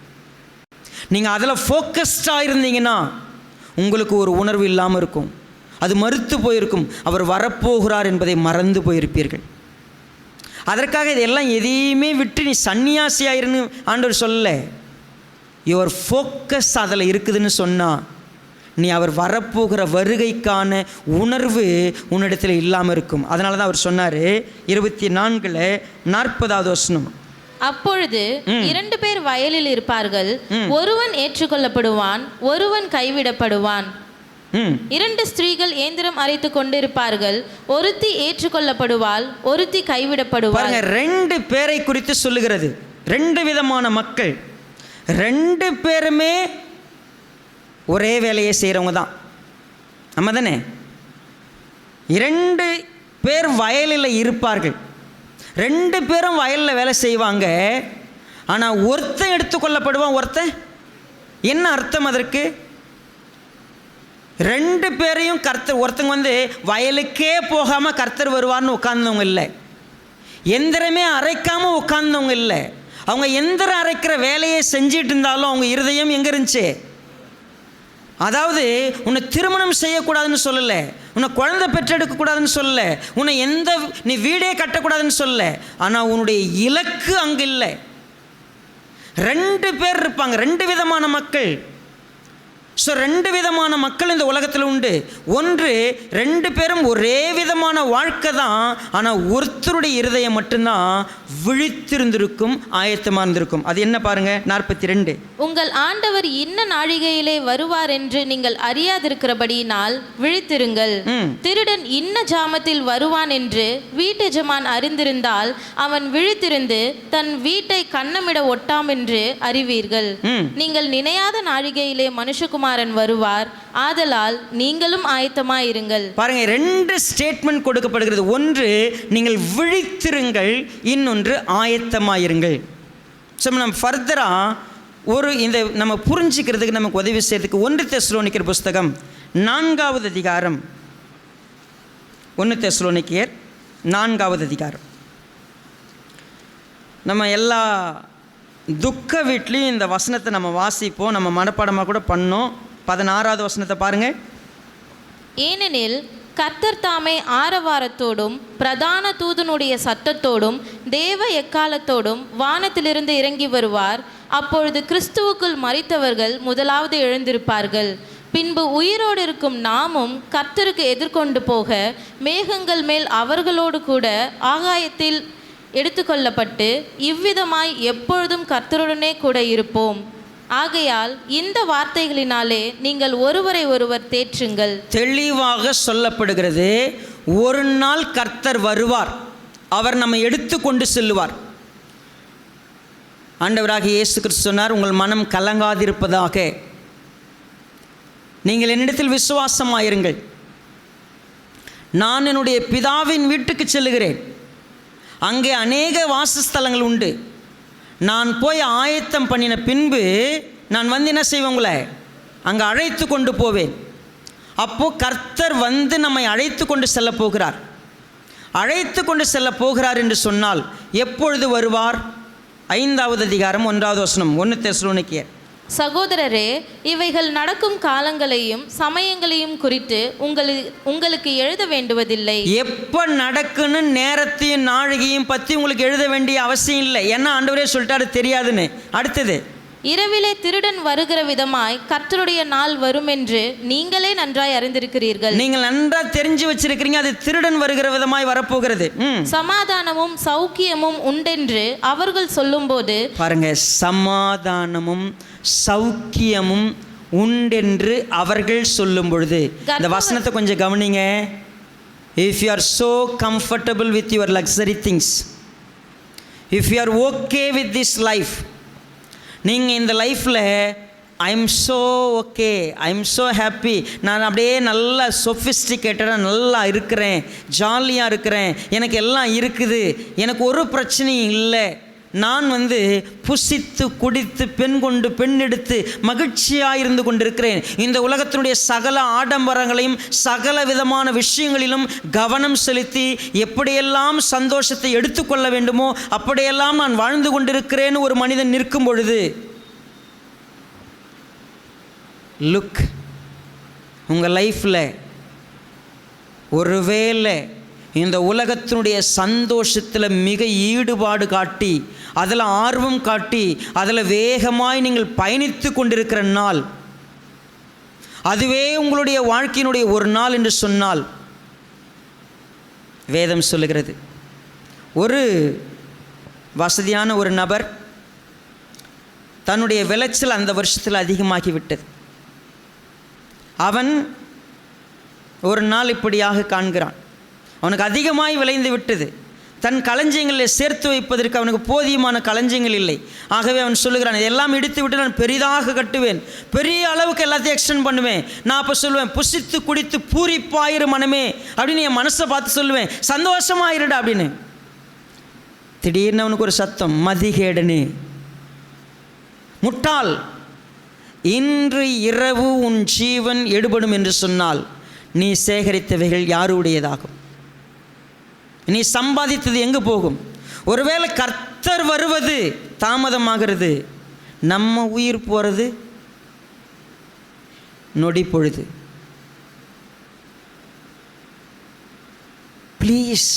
நீங்கள் அதில் ஃபோக்கஸ்டாக இருந்தீங்கன்னா உங்களுக்கு ஒரு உணர்வு இல்லாமல் இருக்கும், அது மறுத்து போயிருக்கும். அவர் வரப்போகிறார் என்பதை மறந்து போயிருப்பீர்கள். அதற்காக இதெல்லாம் எதையுமே விட்டு நீ சன்னியாசியாயிருன்னு ஆண்டவர் சொல்லலை. யுவர் ஃபோக்கஸ் அதில் இருக்குதுன்னு சொன்னால் நீ அவர் வரப்போகிற வருகைக்கான உணர்வு உன்னிடத்தில் இல்லாமல் இருக்கும். அதனால தான் அவர் சொன்னார் 24:40 வசனம், அப்பொழுது 2 பேர் வயலில் இருப்பார்கள், ஒருவன் ஏற்றுக்கொள்ளப்படுவான், ஒருவன் கைவிடப்படுவான். 2 ஸ்திரீகள் ஏந்திரம் அரைத்து கொண்டிருப்பார்கள், ஒருத்தி ஏற்றுக்கொள்ளப்படுவாள், ஒருத்தி கைவிடப்படுவாள். 2 பேரை குறித்து சொல்லுகிறது. 2 விதமான மக்கள், 2 பேருமே ஒரே வேலையை செய்கிறவங்க தான், நம்ம தானே. 2 பேர் வயலில் இருப்பார்கள், 2 பேரும் வயலில் வேலை செய்வாங்க. ஆனால் ஒருத்தன் எடுத்துக்கொள்ளப்படுவான், ஒருத்தன். என்ன அர்த்தம் அதற்கு? 2 பேரையும் கர்த்தர், ஒருத்தங்க வயலுக்கே போகாமல் கர்த்தர் வருவார்னு உட்கார்ந்தவங்க இல்லை, எந்திரமே அரைக்காமல் உட்கார்ந்தவங்க இல்லை. அவங்க எந்திரம் அரைக்கிற வேலையை செஞ்சிட்டு இருந்தாலும் அவங்க இருதயம் எங்கே இருந்துச்சு? அதாவது உன்னை திருமணம் செய்யக்கூடாதுன்னு சொல்லலை, உன்னை குழந்தை பெற்றெடுக்கக்கூடாதுன்னு சொல்லலை, உன்னை நீ வீடே கட்டக்கூடாதுன்னு சொல்லலை. ஆனால் உன்னுடைய இலக்கு அங்கே இல்லை. 2 பேர் இருப்பாங்க, 2 விதமான மக்கள். ஸோ 2 விதமான மக்கள் இந்த உலகத்தில் உண்டு. ஒன்று, 2 பேரும் ஒரே விதமான வாழ்க்கை தான், ஆனால் ஒருத்தருடைய இருதயம் மட்டும்தான் விழித்திருந்திருக்கும், ஆயத்தமாக இருந்திருக்கும். அது என்ன பாருங்க, 42. உங்கள் ஆண்டவர் இன்ன நாழிகையிலே வருவார் என்று நீங்கள் அறியாதிருக்கிறபடியினால் விழித்திருங்கள். திருடன் இன்ன ஜாமத்தில் வருவான் என்று வீட்டு எஜமான் அறிந்திருந்தால் அவன் விழித்திருந்து தன் வீட்டை கன்னமிட ஒட்டாம் என்று அறிவீர்கள். நீங்கள் நினையாத நாழிகையிலே மனுஷகுமாரன் வருவார், ஆதலால் நீங்களும் ஆயத்தமாயிருங்கள். பாருங்க, 2 ஸ்டேட்மெண்ட் கொடுக்கப்படுகிறது. ஒன்று, நீங்கள் விழித்திருங்கள், இன்னொன்று ஆயத்தமாயிருங்கள். ஸோ நம்ம ஃபர்தராக இந்த நம்ம புரிஞ்சுக்கிறதுக்கு நமக்கு உதவி செய்யறதுக்கு 1 தெசலோனிக்கர் புஸ்தகம் 4வது அதிகாரம் 1 தெசலோனிக்கேயர் 4வது அதிகாரம். நம்ம எல்லா துக்க வீட்லேயும் இந்த வசனத்தை நம்ம வாசிப்போம், நம்ம மனப்பாடமாக கூட பண்ணோம். 16வது வசனத்தை பாருங்கள். ஏனெனில் கர்த்தர் தாமே ஆரவாரத்தோடும் பிரதான தூதனுடைய சத்தத்தோடும் தேவ எக்காலத்தோடும் வானத்திலிருந்து இறங்கி வருவார். அப்பொழுது கிறிஸ்துவுக்குள் மரித்தவர்கள் முதலாவது எழுந்திருப்பார்கள். பின்பு உயிரோடு இருக்கும் நாமும் கர்த்தருக்கு எதிர்கொண்டு போக மேகங்கள் மேல் அவர்களோடு கூட ஆகாயத்தில் எடுத்துக்கொள்ளப்பட்டு இவ்விதமாய் எப்பொழுதும் கர்த்தருடனே கூட இருப்போம். ஆகையால் இந்த வார்த்தைகளினாலே நீங்கள் ஒருவரை ஒருவர் தேற்றுங்கள். தெளிவாக சொல்லப்படுகிறது, ஒரு நாள் கர்த்தர் வருவார், அவர் நம்மை எடுத்து கொண்டு செல்லுவார். ஆண்டவராக இயேசு கிறிஸ்து சொன்னார், உங்கள் மனம் கலங்காதிருப்பதாக, நீங்கள் என்னிடத்தில் விசுவாசமாயிருங்கள், நான் என்னுடைய பிதாவின் வீட்டுக்கு செல்லுகிறேன், அங்கே அநேக வாசஸ்தலங்கள் உண்டு, நான் போய் ஆயத்தம் பண்ணின பின்பு நான் வந்து என்ன செய்வேன், உங்களை அங்கே அழைத்து கொண்டு போவேன். அப்போது கர்த்தர் வந்து நம்மை அழைத்து கொண்டு செல்ல போகிறார். அழைத்து கொண்டு செல்ல போகிறார் என்று சொன்னால் எப்பொழுது வருவார்? 5வது அதிகாரம் 1வது வசனம், 1 தெசலோனிக்கேயர். சகோதரரே, இவைகள் நடக்கும் காலங்களையும் சமயங்களையும் குறித்து உங்களுக்கு எழுத வேண்டுவதில்லை. எப்போ நடக்குன்னு நேரத்தையும் நாழிகையும் பற்றி உங்களுக்கு எழுத வேண்டிய அவசியம் இல்லை. ஏன்னா ஆண்டவரே சொல்லிட்டாரு தெரியாதுன்னு. அடுத்தது, இரவிலே திருடன் வருகிற விதமாய் கர்த்தருடைய நாள் வரும் என்று நீங்களே நன்றாய் அறிந்திருக்கிறீர்கள். நீங்கள் நன்றாக தெரிஞ்சு வச்சிருக்கிறீங்க, அது திருடன் வருகிற விதமாய் வரப்போகிறது. சமாதானமும் சௌக்கியமும் உண்டென்று அவர்கள் சொல்லும்போது பாருங்க, சமாதானமும் சௌக்கியமும் உண்டென்று அவர்கள் சொல்லும் பொழுது, இந்த வசனத்தை கொஞ்சம் கவனிங்க. If you are so comfortable with your luxury things, if you are okay with this life, நீங்கள் இந்த லைஃப்பில் ஐ am so okay, I am so happy, நான் அப்படியே நல்லா சொஃபிஸ்டிகேட்டடாக நல்லா இருக்கிறேன், ஜாலியாக இருக்கிறேன், எனக்கு எல்லாம் இருக்குது, எனக்கு ஒரு பிரச்சனையும் இல்லை, நான் வந்து புசித்து குடித்து பெண் கொண்டு பெண் எடுத்து மகிழ்ச்சியாக இருந்து கொண்டிருக்கிறேன், இந்த உலகத்தினுடைய சகல ஆடம்பரங்களையும் சகல விதமான விஷயங்களிலும் கவனம் செலுத்தி எப்படியெல்லாம் சந்தோஷத்தை எடுத்துக்கொள்ள வேண்டுமோ அப்படியெல்லாம் நான் வாழ்ந்து கொண்டிருக்கிறேன்னு ஒரு மனிதன் நிற்கும் பொழுது, லுக், உங்கள் லைஃப்பில் ஒருவேளை இந்த உலகத்தினுடைய சந்தோஷத்தில் மிக ஈடுபாடு காட்டி அதில் ஆர்வம் காட்டி அதில் வேகமாய் நீங்கள் பயணித்து கொண்டிருக்கிற நாள், அதுவே உங்களுடைய வாழ்க்கையினுடைய ஒரு நாள் என்று சொன்னால், வேதம் சொல்லுகிறது, ஒரு வசதியான ஒரு நபர் தன்னுடைய விளைச்சல் அந்த வருஷத்தில் அதிகமாகிவிட்டது. அவன் ஒரு நாள் இப்படியாக காண்கிறான், அவனுக்கு அதிகமாய் விளைந்து விட்டது, தன் களஞ்சியங்களில் சேர்த்து வைப்பதற்கு அவனுக்கு போதியமான களஞ்சியங்கள் இல்லை. ஆகவே அவன் சொல்லுகிறான், இதெல்லாம் இடித்து விட்டு நான் பெரிதாக கட்டுவேன், பெரிய அளவுக்கு எல்லாத்தையும் எக்ஸ்டெண்ட் பண்ணுவேன். நான் அப்போ சொல்லுவேன், புசித்து குடித்து பூரிப்பாயிரு மனமே அப்படின்னு என் மனசை பார்த்து சொல்லுவேன், சந்தோஷமாயிருடா அப்படின்னு. திடீர்னு அவனுக்கு ஒரு சத்தம், மதிகேடனே, முட்டாள், இன்று இரவு உன் ஜீவன் எடுபடும் என்று சொன்னால் நீ சேகரித்தவைகள் யாருடையதாகும்? நீ சம்பாதித்தது எங்கு போகும்? ஒருவேளை கர்த்தர் வருவது தாமதமாகிறது, நம்ம உயிர் போகிறது நொடி பொழுது. ப்ளீஸ்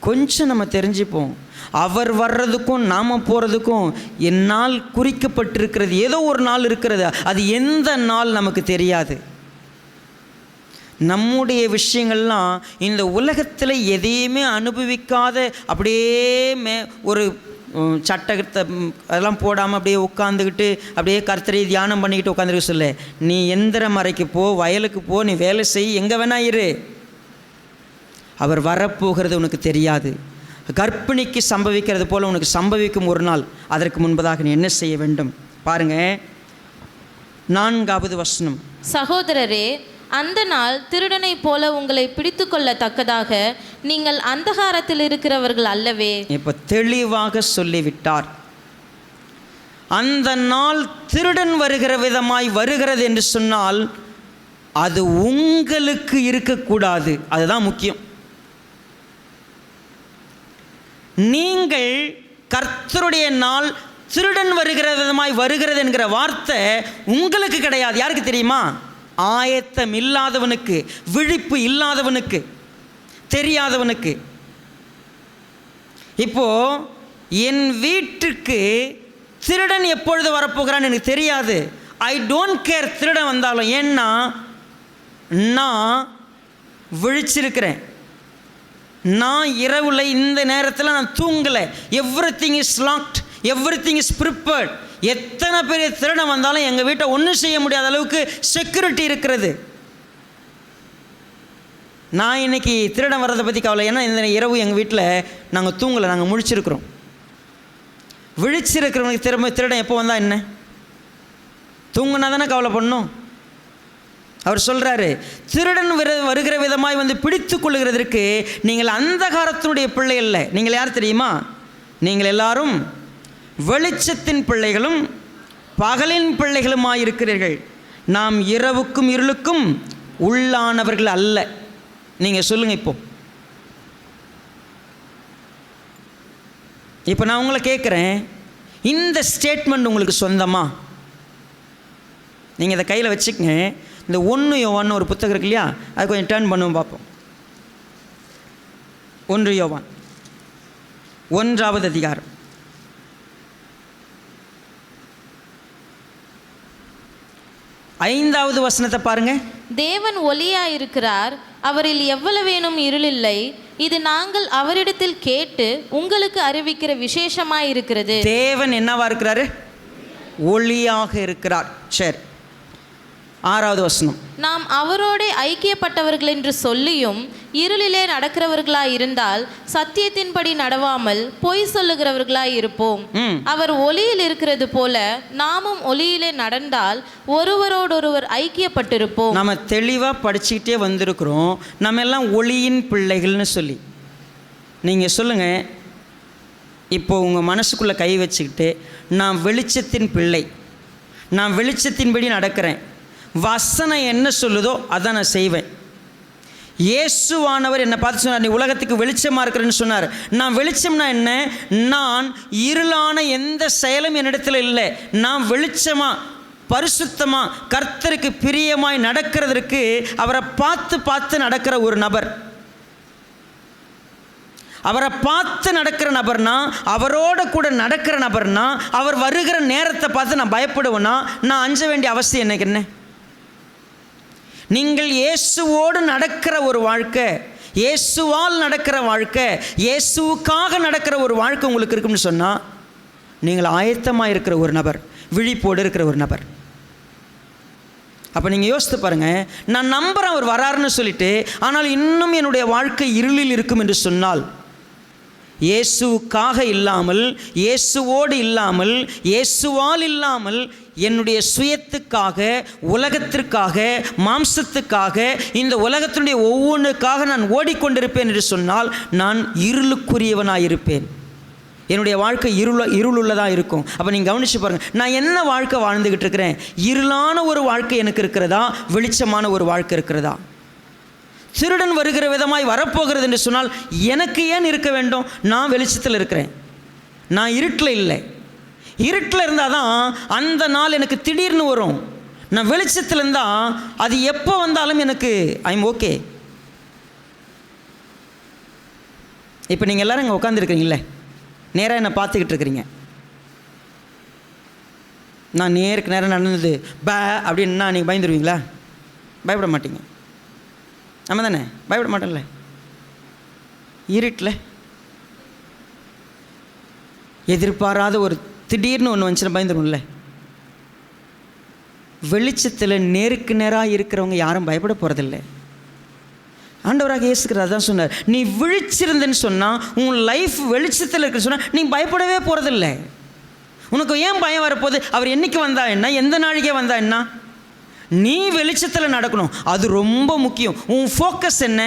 கொஞ்சம் நம்ம தெரிஞ்சுப்போம். அவர் வர்றதுக்கும் நாம் போகிறதுக்கும் என்னால் குறிக்கப்பட்டிருக்கிறது, ஏதோ ஒரு நாள் இருக்கிறது, அது எந்த நாள் நமக்கு தெரியாது. நம்முடைய விஷயங்கள்லாம் இந்த உலகத்தில் எதையுமே அனுபவிக்காத அப்படியே ஒரு சட்டத்தை அதெல்லாம் போடாமல் அப்படியே உட்காந்துக்கிட்டு அப்படியே கர்த்தரை தியானம் பண்ணிக்கிட்டு உட்காந்துருக்க சொல்ல, நீ எந்திர மறைக்கு போ, வயலுக்கு போ, நீ வேலை செய், எங்கே வேணா இரு, அவர் வரப்போகிறது உனக்கு தெரியாது. கர்ப்பிணிக்கு சம்பவிக்கிறது போல் உனக்கு சம்பவிக்கும் ஒரு நாள். அதற்கு முன்பதாக நீ என்ன செய்ய வேண்டும் பாருங்க, 4வது வசனம். சகோதரரே, அந்த நாள் திருடனை போல உங்களை பிடித்து கொள்ளத்தக்கதாக நீங்கள் அந்தகாரத்தில் இருக்கிறவர்கள் அல்லவே. இப்போ தெளிவாக சொல்லிவிட்டார். அந்த நாள் திருடன் வருகிற விதமாய் வருகிறது என்று சொன்னால் அது உங்களுக்கு இருக்கக்கூடாது. அதுதான் முக்கியம். நீங்கள் கர்த்தருடைய நாள் திருடன் வருகிற விதமாய் வருகிறது என்கிற வார்த்தை உங்களுக்கு கிடையாது. யாருக்கு தெரியுமா? ஆயத்தம் இல்லாதவனுக்கு, விழிப்பு இல்லாதவனுக்கு, தெரியாதவனுக்கு. இப்போ என் வீட்டுக்கு திருடன் எப்பொழுது வரப்போகிறான்னு எனக்கு தெரியாது. ஐ டோன்ட் கேர் திருடன் வந்தாலும். ஏன்னா நான் விழிச்சிருக்கிறேன். நான் இரவுல இந்த நேரத்தில் நான் தூங்கலை. Everything is locked, everything is prepared. எத்தனை பெரிய திருடன் வந்தாலும் எங்கள் வீட்டை ஒன்றும் செய்ய முடியாத அளவுக்கு செக்யூரிட்டி இருக்கிறது. நான் இன்னைக்கு திருடன் வர்றதை பற்றி கவலை. ஏன்னா இந்த இரவு எங்கள் வீட்டில் நாங்கள் தூங்கலை, நாங்கள் முழிச்சிருக்கிறோம். விழிச்சிருக்கிறவனுக்கு திருடன் எப்போ வந்தால் என்ன? தூங்குனா தானே கவலை பண்ணணும். அவர் சொல்கிறாரு, திருடன் வருகிற விதமாய் வந்து பிடித்து கொள்ளுகிறதற்கு நீங்கள் அந்தகாரத்தினுடைய பிள்ளை அல்ல. நீங்கள் யார் தெரியுமா? நீங்கள் எல்லாரும் வெளிச்சத்தின் பிள்ளைகளும் பகலின் பிள்ளைகளுமாய் இருக்கிறீர்கள். நாம் இரவுக்கும் இருளுக்கும் உள்ளானவர்கள் அல்ல. நீங்கள் சொல்லுங்கள். இப்போ நான் உங்களை கேட்குறேன், இந்த ஸ்டேட்மெண்ட் உங்களுக்கு சொந்தமா? நீங்கள் இதை கையில் வச்சுக்கங்க. இந்த 1 யோவான் ஒரு புத்தகம் இருக்கு இல்லையா, அது கொஞ்சம் டர்ன் பண்ணுவோம் பார்ப்போம். 1 யோவான் 1வது அதிகாரம் 5வது வசனத்தை பாருங்க. தேவன் ஒளியாயிருக்கிறார், அவரில் எவ்வளவேனும் இருளில்லை. இது நாங்கள் அவரிடத்தில் கேட்டு உங்களுக்கு அறிவிக்கிற விசேஷமாயிருக்கிறது. தேவன் என்னவா இருக்கிறாரு? ஒளியாக இருக்கிறார். சரி, 6வது வசனம். நாம் அவரோட ஐக்கியப்பட்டவர்கள் என்று சொல்லியும் இருளிலே நடக்கிறவர்களாய் இருந்தால் சத்தியத்தின்படி நடவாமல் பொய் சொல்லுகிறவர்களாய் இருப்போம். அவர் ஒளியில் இருக்கிறது போல நாமும் ஒளியிலே நடந்தால் ஒருவரோடொருவர் ஐக்கியப்பட்டிருப்போம். நம்ம தெளிவாக படிச்சுக்கிட்டே வந்திருக்கிறோம், நம்ம எல்லாம் ஒளியின் பிள்ளைகள்னு சொல்லி. நீங்கள் சொல்லுங்கள், இப்போ உங்கள் மனசுக்குள்ளே கை வச்சுக்கிட்டு, நான் வெளிச்சத்தின் பிள்ளை, நான் வெளிச்சத்தின்படி நடக்கிறேன், வசனம் என்ன சொல்லுதோ அதான் நான் செய்வேன். இயேசுவானவர் என்னை பார்த்து சொன்னார், நீ உலகத்துக்கு வெளிச்சமாக இருக்கிறேன்னு சொன்னார். நான் வெளிச்சம்னா என்ன? நான் இருளான எந்த செயலும் என்னிடத்தில் இல்லை. நான் வெளிச்சமாக பரிசுத்தமாக கர்த்தருக்கு பிரியமாய் நடக்கிறதற்கு அவரை பார்த்து பார்த்து நடக்கிற ஒரு நபர். அவரை பார்த்து நடக்கிற நபர்னா, அவரோட கூட நடக்கிற நபர்னா, அவர் வருகிற நேரத்தை பார்த்து நான் பயப்படுவேன்னா நான் அஞ்ச வேண்டிய அவசியம் எனக்கு என்ன? நீங்கள் இயேசுவோடு நடக்கிற ஒரு வாழ்க்கை, இயேசுவால் நடக்கிற வாழ்க்கை, இயேசுவுக்காக நடக்கிற ஒரு வாழ்க்கை உங்களுக்கு இருக்குன்னு சொன்னால் நீங்கள் ஆயத்தமாக இருக்கிற ஒரு நபர், விழிப்போடு இருக்கிற ஒரு நபர். அப்போ நீங்கள் யோசித்து பாருங்கள், நான் நம்புகிறேன் அவர் வராருன்னு சொல்லிட்டு, ஆனால் இன்னும் என்னுடைய வாழ்க்கை இருளில் இருக்கும் என்று சொன்னால், இயேசுவுக்காக இல்லாமல், இயேசுவோடு இல்லாமல், இயேசுவால் இல்லாமல், என்னுடைய சுயத்துக்காக, உலகத்திற்காக, மாம்சத்துக்காக, இந்த உலகத்தினுடைய ஒவ்வொன்றுக்காக நான் ஓடிக்கொண்டிருப்பேன் என்று சொன்னால் நான் இருளுக்குரியவனாயிருப்பேன். என்னுடைய வாழ்க்கை இருளுள்ளதாக இருக்கும். அப்போ நீங்கள் கவனித்து பாருங்கள், நான் என்ன வாழ்க்கை வாழ்ந்துக்கிட்டு இருக்கிறேன்? இருளான ஒரு வாழ்க்கை எனக்கு இருக்கிறதா, வெளிச்சமான ஒரு வாழ்க்கை இருக்கிறதா? திருடன் வருகிற விதமாய் வரப்போகிறது என்று சொன்னால் எனக்கு ஏன் இருக்க வேண்டும்? நான் வெளிச்சத்தில் இருக்கிறேன், நான் இருட்டில் இல்லை. இருட்டில் இருந்தால் தான் அந்த நாள் எனக்கு திடீர்னு வரும். நான் வெளிச்சத்தில் இருந்தால் அது எப்போ வந்தாலும் எனக்கு ஐம் ஓகே. இப்போ நீங்கள் எல்லோரும் இங்கே உட்காந்துருக்கிறீங்களே, நேராக என்னை பார்த்துக்கிட்டு இருக்கிறீங்க. நான் நேருக்கு நேரம் நடந்தது அப்படின்னா நீங்கள் பயந்துருவீங்களா? பயப்பட மாட்டீங்க. நம்ம தானே பயப்பட மாட்டோம்ல. இருட்டில் எதிர்பாராத ஒரு திடீர்னு ஒன்று வந்துச்சுன்னா பயந்துரும்ல. வெளிச்சத்தில் நேருக்கு நேராக இருக்கிறவங்க யாரும் பயப்பட போகிறதில்லை. ஆண்டவராக இயேசுக்கிறார் தான் சொன்னார், நீ விழிச்சிருந்தேன்னு சொன்னால், உன் லைஃப் வெளிச்சத்தில் இருக்குன்னு சொன்னால் நீ பயப்படவே போகிறதில்லை. உனக்கு ஏன் பயம் வரப்போகுது? அவர் என்றைக்கு வந்தா என்ன, எந்த நாளைக்கே வந்தா என்ன? நீ வெளிச்சத்தில் நடக்கணும், அது ரொம்ப முக்கியம். உன் ஃபோக்கஸ் என்ன?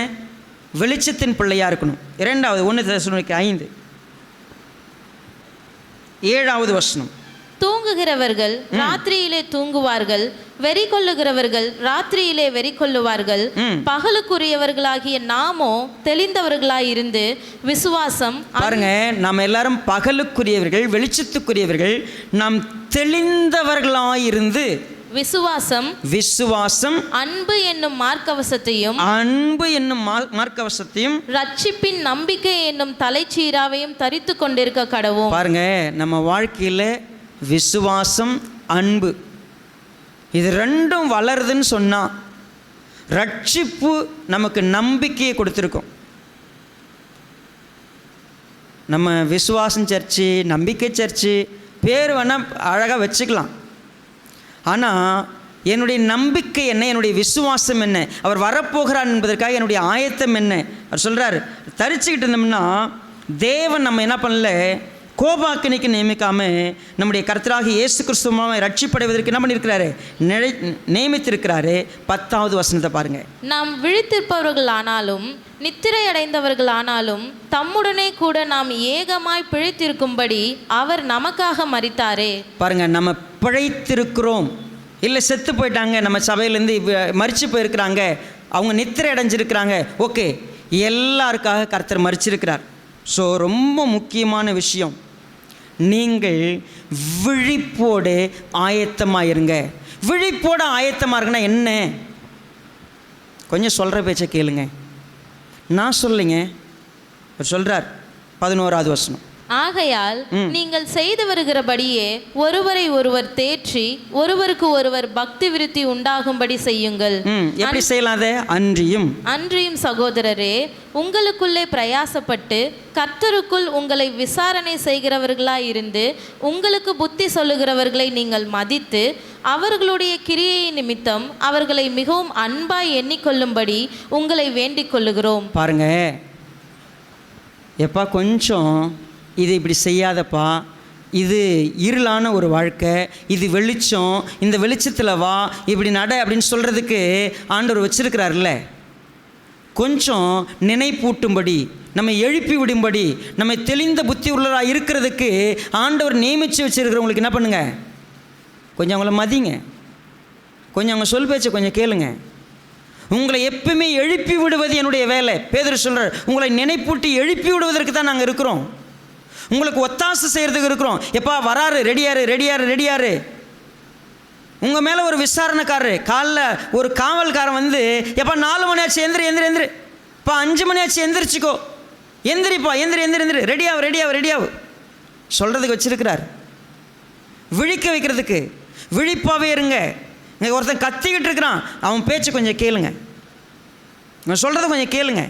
வெளிச்சத்தின் பிள்ளையாக இருக்கணும். 2வது 1 தெசலோனிக்கேயர் 5 7வது வசனம். தூங்குகிறவர்கள் ராத்திரியிலே தூங்குவார்கள், வெறி கொள்ளுகிறவர்கள் ராத்திரியிலே வெறி கொள்ளுவார்கள். பகலுக்குரியவர்களாகிய நாமோ தெளிந்தவர்களாயிருந்து விசுவாசம். பாருங்க, நாம் எல்லாரும் பகலுக்குரியவர்கள், வெளிச்சத்துக்குரியவர்கள். நாம் தெளிந்தவர்களாயிருந்து விசுவாசம் அன்பு என்னும் மார்க்கவசத்தையும் ரட்சிப்பின் நம்பிக்கை என்னும் தலைச்சீராவையும் தரித்து கொண்டிருக்க கடவோம். பாருங்க, நம்ம வாழ்க்கையில விசுவாசம், அன்பு இது ரெண்டும் வளருதுன்னு சொன்னா ரட்சிப்பு நமக்கு நம்பிக்கையை கொடுத்துருக்கோம். நம்ம விசுவாசம் சர்ச்சு, நம்பிக்கை சர்ச்சு பேர் வேணால் அழகாக வச்சுக்கலாம். ஆனால் என்னுடைய நம்பிக்கை என்ன, என்னுடைய விசுவாசம் என்ன, அவர் வரப்போகிறார் என்பதற்காக என்னுடைய ஆயத்தம் என்ன, அவர் சொல்கிறார். தரிச்சுக்கிட்டு இருந்தோம்னா தேவன் நம்ம என்ன பண்ணல, கோபாக்கினைக்கு நியமிக்காமல் நம்முடைய கர்த்தராகிய இயேசு கிறிஸ்துவை ரட்சிப்படைவதற்கு என்ன பண்ணியிருக்கிறாரு, நியமித்திருக்கிறாரு. 10வது வசனத்தை பாருங்கள். நாம் விழித்திருப்பவர்கள் ஆனாலும் நித்திரை அடைந்தவர்கள் ஆனாலும் தம்முடனே கூட நாம் ஏகமாய் பிழைத்திருக்கும்படி அவர் நமக்காக மரித்தாரே. பாருங்க, நம்ம பிழைத்திருக்கிறோம். இல்லை செத்து போயிட்டாங்க, நம்ம சபையிலேருந்து மரிச்சு போயிருக்கிறாங்க, அவங்க நித்திரை அடைஞ்சிருக்கிறாங்க. ஓகே, எல்லாருக்காக கர்த்தர் மரிச்சிருக்கிறார். ஸோ ரொம்ப முக்கியமான விஷயம், நீங்கள் விழிப்போடு ஆயத்தமாக இருங்க. விழிப்போடு ஆயத்தமாக இருக்குன்னா என்ன? கொஞ்சம் சொல்கிற பேச்சை கேளுங்க, நான் சொல்லுங்க. சொல்கிறார் 11வது வசனம். ஆகையால் நீங்கள் செய்து வருகிறபடியே ஒருவரை ஒருவர் தேற்றி ஒருவருக்கு ஒருவர் பக்தி விருத்தி உண்டாகும்படி செய்யுங்கள். எப்படி செய்யலாம்? அன்றியும் சகோதரரே, உங்களுக்குள்ளே பிரயாசப்பட்டு கர்த்தருக்குள் உங்களை விசாரணை செய்கிறவர்களாய் இருந்து உங்களுக்கு புத்தி சொல்லுகிறவர்களை நீங்கள் மதித்து அவர்களுடைய கிரியை நிமித்தம் அவர்களை மிகவும் அன்பாய் எண்ணிக்கொள்ளும்படி உங்களை வேண்டிக் கொள்ளுகிறோம். பாருங்க, எப்பா கொஞ்சம் இது இப்படி செய்யாதப்பா, இது இருளான ஒரு வாழ்க்கை, இது வெளிச்சம், இந்த வெளிச்சத்தில் வா, இப்படி நட அப்படின்னு சொல்கிறதுக்கு ஆண்டவர் வச்சிருக்கிறார்ல. கொஞ்சம் நினைப்பூட்டும்படி, நம்ம எழுப்பி விடும்படி, நம்ம தெளிந்த புத்தி உள்ளவராக இருக்கிறதுக்கு ஆண்டவர் நியமித்து வச்சுருக்கிறவங்களுக்கு என்ன பண்ணுங்க, கொஞ்சம் அவங்கள மதிங்க, கொஞ்சம் அவங்க சொல் பேச்சை கொஞ்சம் கேளுங்க. உங்களை எப்பவுமே எழுப்பி விடுவது என்னுடைய வேலை. பேதுரு சொல்கிறார், உங்களை நினைப்பூட்டி எழுப்பி விடுவதற்கு தான் நாங்கள் இருக்கிறோம், உங்களுக்கு ஒத்தாசை செய்கிறதுக்கு இருக்கிறோம். எப்பா வராரு, ரெடியாரு. உங்கள் மேலே ஒரு விசாரணைக்காரரு, காலைல ஒரு காவல்காரன் வந்து, எப்பா 4 மணி ஆச்சு, எந்திரு, இப்போ 5 மணி ஆச்சு, எந்திரிச்சிக்கோ, எந்திரிப்பா, எந்திரி, ரெடியாவு சொல்கிறதுக்கு வச்சிருக்கிறார். விழிக்க வைக்கிறதுக்கு. விழிப்பாகவே இருங்க. இங்கே ஒருத்தன் கத்திக்கிட்டு இருக்கிறான், அவன் பேச்சு கொஞ்சம் கேளுங்க, நான் சொல்கிறத கொஞ்சம் கேளுங்க.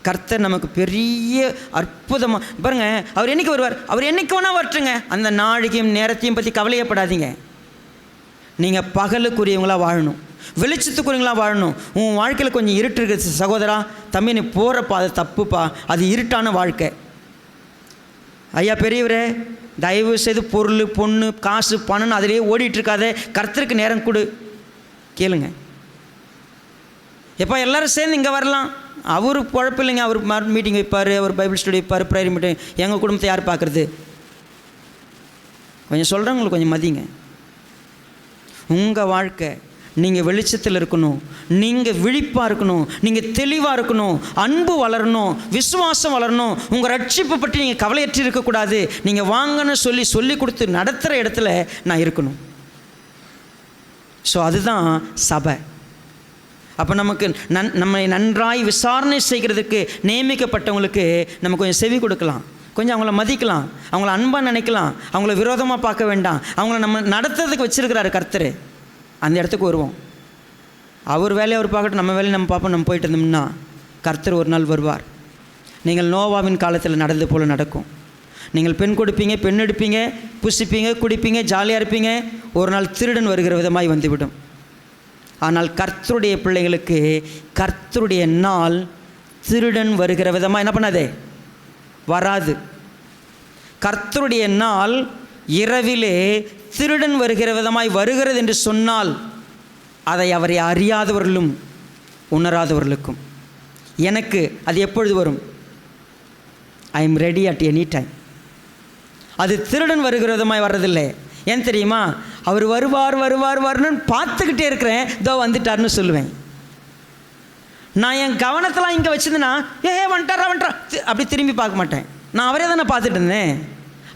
கர்த்தர் நமக்கு பெரிய அற்புதமாக பாருங்க. அவர் என்னைக்கு வருவார்? அவர் என்னைக்கு வேணால் வரட்டுங்க. அந்த நாழிகையும் நேரத்தையும் பற்றி கவலையப்படாதீங்க. நீங்கள் பகலுக்குரியவங்களாக வாழணும், வெளிச்சத்துக்குரியவங்களாக வாழணும். உன் வாழ்க்கையில் கொஞ்சம் இருட்டு இருக்குது சகோதரா, தம்பி, நீ போகிறப்பா, அது தப்புப்பா, அது இருட்டான வாழ்க்கை. ஐயா பெரியவரே, தயவு செய்து பொருள், பொண்ணு, காசு, பணம் அதிலேயே ஓடிட்டுருக்காத, கர்த்தருக்கு நேரம் கொடு. கேளுங்க. எப்போ எல்லோரும் சேர்ந்து இங்கே வரலாம், அவர் குழப்பம் இல்லைங்க. அவர் மீட்டிங் வைப்பார், அவர் பைபிள் ஸ்டடி வைப்பார், ப்ரேயர் மீட்டிங். எங்கள் குடும்பத்தை யார் பார்க்குறது? கொஞ்சம் சொல்கிறவங்களுக்கு கொஞ்சம் மதிங்க. உங்கள் வாழ்க்கை நீங்கள் வெளிச்சத்தில் இருக்கணும், நீங்கள் விழிப்பாக இருக்கணும், நீங்கள் தெளிவாக இருக்கணும், அன்பு வளரணும், விசுவாசம் வளரணும். உங்கள் ரட்சிப்பை பற்றி நீங்கள் கவலையற்றி இருக்கக்கூடாது. நீங்கள் வாங்கன்னு சொல்லி கொடுத்து நடத்துகிற இடத்துல நான் இருக்கணும். ஸோ அதுதான் சபை. அப்போ நமக்கு நம்மை நன்றாய் விசாரணை செய்கிறதுக்கு நியமிக்கப்பட்டவங்களுக்கு நம்ம கொஞ்சம் செவி கொடுக்கலாம், கொஞ்சம் அவங்கள மதிக்கலாம், அவங்கள அன்பாக நினைக்கலாம், அவங்கள விரோதமாக பார்க்க வேண்டாம். அவங்கள நம்ம நடத்துறதுக்கு வச்சுருக்கிறாரு கர்த்தர். அந்த இடத்துக்கு வருவோம். அவர் வேலையை அவர் பார்க்கட்டும், நம்ம வேலையை நம்ம பார்ப்போம். நம்ம போயிட்டு இருந்தோம்னா கர்த்தர் ஒரு நாள் வருவார். நீங்கள் நோவாவின் காலத்தில் நடந்து போல் நடக்கும். நீங்கள் பெண் கொடுப்பீங்க, பெண் எடுப்பீங்க, புசிப்பீங்க, குடிப்பீங்க, ஜாலியாக இருப்பீங்க. ஒரு நாள் திருடன் வருகிற விதமாய் வந்துவிடும். ஆனால் கர்த்தருடைய பிள்ளைகளுக்கு கர்த்தருடைய நாள் திருடன் வருகிற விதமாக என்ன பண்ணாதே, வராது. கர்த்தருடைய நாள் இரவிலே திருடன் வருகிற விதமாய் வருகிறது என்று சொன்னால் அதை அவரை அறியாதவர்களும் உணராதவர்களுக்கும். எனக்கு அது எப்பொழுது வரும்? I am ready at any time. அது திருடன் வருகிற விதமாய் வர்றதில்லை. ஏன் தெரியுமா? அவர் வருவார்னு பார்த்துக்கிட்டே இருக்கிறேன், இதோ வந்துட்டார்னு சொல்லுவேன். நான் என் கவனத்தெலாம் இங்கே வச்சுருந்தேன்னா வந்துட்டாரா அப்படி திரும்பி பார்க்க மாட்டேன். நான் அவரே தானே பார்த்துட்டு இருந்தேன்,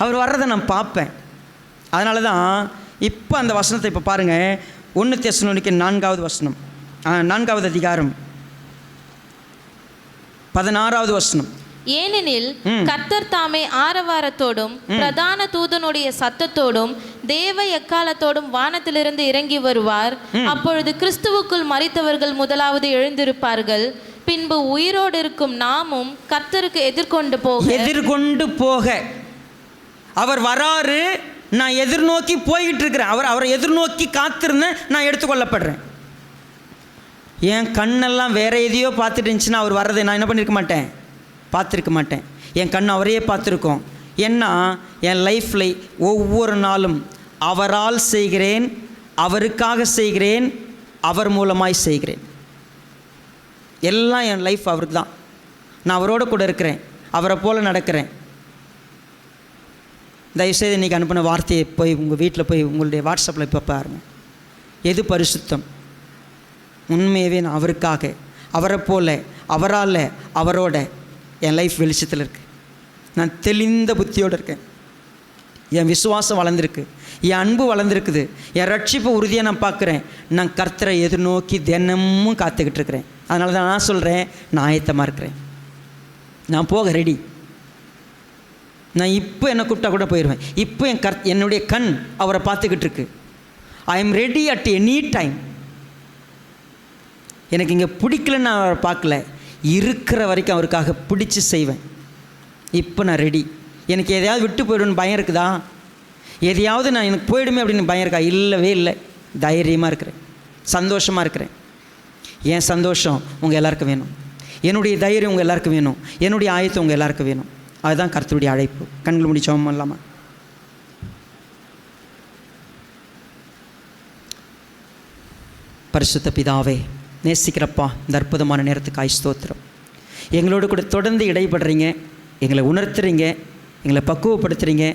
அவர் வர்றதை நான் பார்ப்பேன். அதனால தான் இப்போ அந்த வசனத்தை இப்போ பாருங்கள். 1 தெசலோனிக்கர் 4வது வசனம், 4வது அதிகாரம் 16வது வசனம். ஏனெனில் கர்த்தர் தாமே ஆரவாரத்தோடும் பிரதான தூதனுடைய சத்தத்தோடும் தேவ எக்காலத்தோடும் வானத்திலிருந்து இறங்கி வருவார். அப்பொழுது கிறிஸ்துவுக்குள் மரித்தவர்கள் முதலாவது எழுந்திருப்பார்கள். பின்பு உயிரோடு இருக்கும் நாமும் கர்த்தருக்கு எதிர்கொண்டு போக அவர் வராரு. நான் எதிர்நோக்கி போய்கிட்டு இருக்கிறேன். அவரை எதிர்நோக்கி காத்திருந்தேன். நான் எடுத்துக்கொள்ளப்படுறேன். என் கண்ணெல்லாம் வேற எதையோ பார்த்துட்டு இருந்துச்சுன்னா அவர் வர்றதை நான் என்ன பண்ணியிருக்க மாட்டேன், பார்த்துருக்க மாட்டேன். என் கண் அவரையே பார்த்துருக்கோம். ஏன்னா என் லைஃப்பில் ஒவ்வொரு நாளும் அவரால் செய்கிறேன், அவருக்காக செய்கிறேன், அவர் மூலமாய் செய்கிறேன். எல்லாம் என் லைஃப் அவருக்கு தான். நான் அவரோட கூட இருக்கிறேன், அவரை போல் நடக்கிறேன். தயவுசெய்து இன்றைக்கி அனுப்பின வார்த்தையை போய் உங்கள் வீட்டில் போய் உங்களுடைய வாட்ஸ்அப்பில் இப்போ பாருங்கள். எது பரிசுத்தம்? உண்மையாகவே நான் அவருக்காக, அவரை போல், அவரால், அவரோட என் லைஃப் வெளிச்சத்தில் இருக்குது. நான் தெளிந்த புத்தியோடு இருக்கேன். என் விசுவாசம் வளர்ந்துருக்கு, என் அன்பு வளர்ந்துருக்குது, என் ரட்சிப்பு உறுதியாக நான் பார்க்குறேன். நான் கர்த்தரை எதிர்நோக்கி தினமும் காத்துக்கிட்டு இருக்கிறேன். அதனால தான் நான் சொல்கிறேன், நான் ஆயத்தமாக இருக்கிறேன், நான் போக ரெடி. நான் இப்போ என்னை கூப்பிட்டா கூட போயிடுவேன். இப்போ என்னுடைய கண் அவரை பார்த்துக்கிட்டு இருக்கு. I am ready at any time. எனக்கு இங்கே பிடிக்கலன்னு நான் அவரை பார்க்கல, இருக்கிற வரைக்கும் அவருக்காக பிடிச்சி செய்வேன். இப்போ நான் ரெடி. எனக்கு எதையாவது விட்டு போய்டுன்னு பயம் இருக்குதா? எதையாவது நான் எனக்கு போயிடுமே அப்படின்னு பயம் இருக்கா? இல்லவே இல்லை. தைரியமாக இருக்கிறேன், சந்தோஷமாக இருக்கிறேன். என் சந்தோஷம் உங்கள் எல்லாருக்கும் வேணும், என்னுடைய தைரியம் உங்கள் எல்லாருக்கும் வேணும், என்னுடைய ஆயத்தம் உங்கள் எல்லாருக்கும் வேணும். அதுதான் கர்த்தருடைய அழைப்பு. கண்கள் மூடி ஜெபம் பண்ணலாமா? பரிசுத்த பிதாவே, நேசிக்கிறப்பா, இந்த அற்புதமான நேரத்துக்கு ஸ்தோத்திரம். எங்களோடு கூட தொடர்ந்து இடைப்படுறீங்க, எங்களை உணர்த்துறீங்க, எங்களை பக்குவப்படுத்துறீங்க.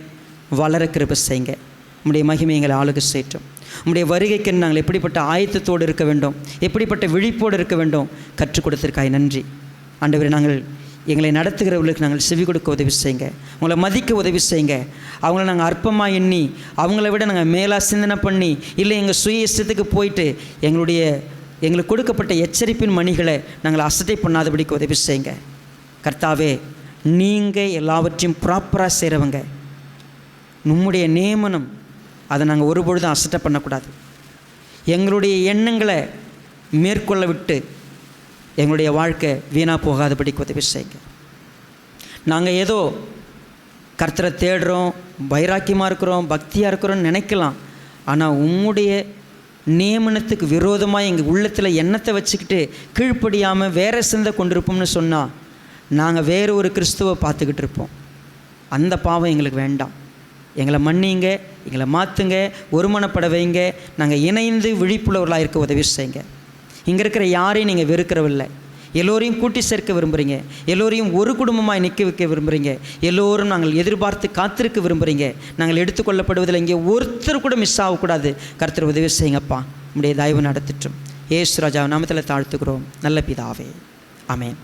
வளர கிருபை செய்யுங்க. உம்முடைய மகிமை எங்களை ஆளுகை செய்யட்டும். உம்முடைய வருகைக்கு நாங்கள் எப்படிப்பட்ட ஆயத்தத்தோடு இருக்க வேண்டும், எப்படிப்பட்ட விழிப்போடு இருக்க வேண்டும் கற்றுக் கொடுத்திருக்காய். நன்றி ஆண்டவரே. நாங்கள் எங்களை நடத்துகிறவர்களுக்கு நாங்கள் செவி கொடுக்க உதவி செய்யுங்க, உங்களை மதிக்க உதவி செய்யுங்க. அவங்கள நாங்கள் அற்பமாக எண்ணி, அவங்கள விட நாங்கள் மேலாக சிந்தனை பண்ணி, இல்லை எங்கள் சுய இஷ்டத்துக்கு போயிட்டு எங்களுக்கு கொடுக்கப்பட்ட எச்சரிப்பின் மணிகளை நாங்கள் அசட்டை பண்ணாதபடிக்கு உதவி செய்யுங்க. கர்த்தாவே, நீங்கள் எல்லாவற்றையும் ப்ராப்பராக செய்கிறவங்க. நம்முடைய நியமனம் அதை நாங்கள் ஒருபொழுதும் அசட்டை பண்ணக்கூடாது. எங்களுடைய எண்ணங்களை மேற்கொள்ள விட்டு எங்களுடைய வாழ்க்கை வீணாக போகாதபடிக்கு உதவி செய்யுங்க. நாங்கள் ஏதோ கர்த்தரை தேடுறோம், வைராக்கியமாக இருக்கிறோம், பக்தியாக இருக்கிறோன்னு நினைக்கலாம். ஆனால் உம்முடைய நியமனத்துக்கு விரோதமாக எங்கள் உள்ளத்தில் எண்ணத்தை வச்சுக்கிட்டு கீழ்ப்படியாமல் வேறு சிந்தை கொண்டிருப்போம்னு சொன்னால் நாங்கள் வேறு ஒரு கிறிஸ்துவை பார்த்துக்கிட்டு இருப்போம். அந்த பாவம் எங்களுக்கு வேண்டாம். எங்களை மன்னிங்க, எங்களை மாற்றுங்க, ஒருமனப்பட வைங்க. நாங்கள் இணைந்து விழிப்புள்ளவர்களாக இருக்க உதவி செய்யுங்க. இங்கே இருக்கிற யாரையும் நீங்கள் வெறுக்கிறவில்லை, எல்லோரையும் கூட்டி சேர்க்க விரும்புகிறீங்க, எல்லோரையும் ஒரு குடும்பமாக நிற்க வைக்க விரும்புகிறீங்க, எல்லோரும் நாங்கள் எதிர்பார்த்து காத்திருக்க விரும்புகிறீங்க. நாங்கள் எடுத்துக்கொள்ளப்படுவதில் இங்கே ஒருத்தர் கூட மிஸ் ஆகக்கூடாது. கர்த்தர் உதவி செய்யுங்கப்பா. உம்முடைய தயவு நடத்திட்டும். இயேசு ராஜா நாமத்தில் தாழ்த்துக்கிறோம் நல்ல பிதாவே. ஆமென்.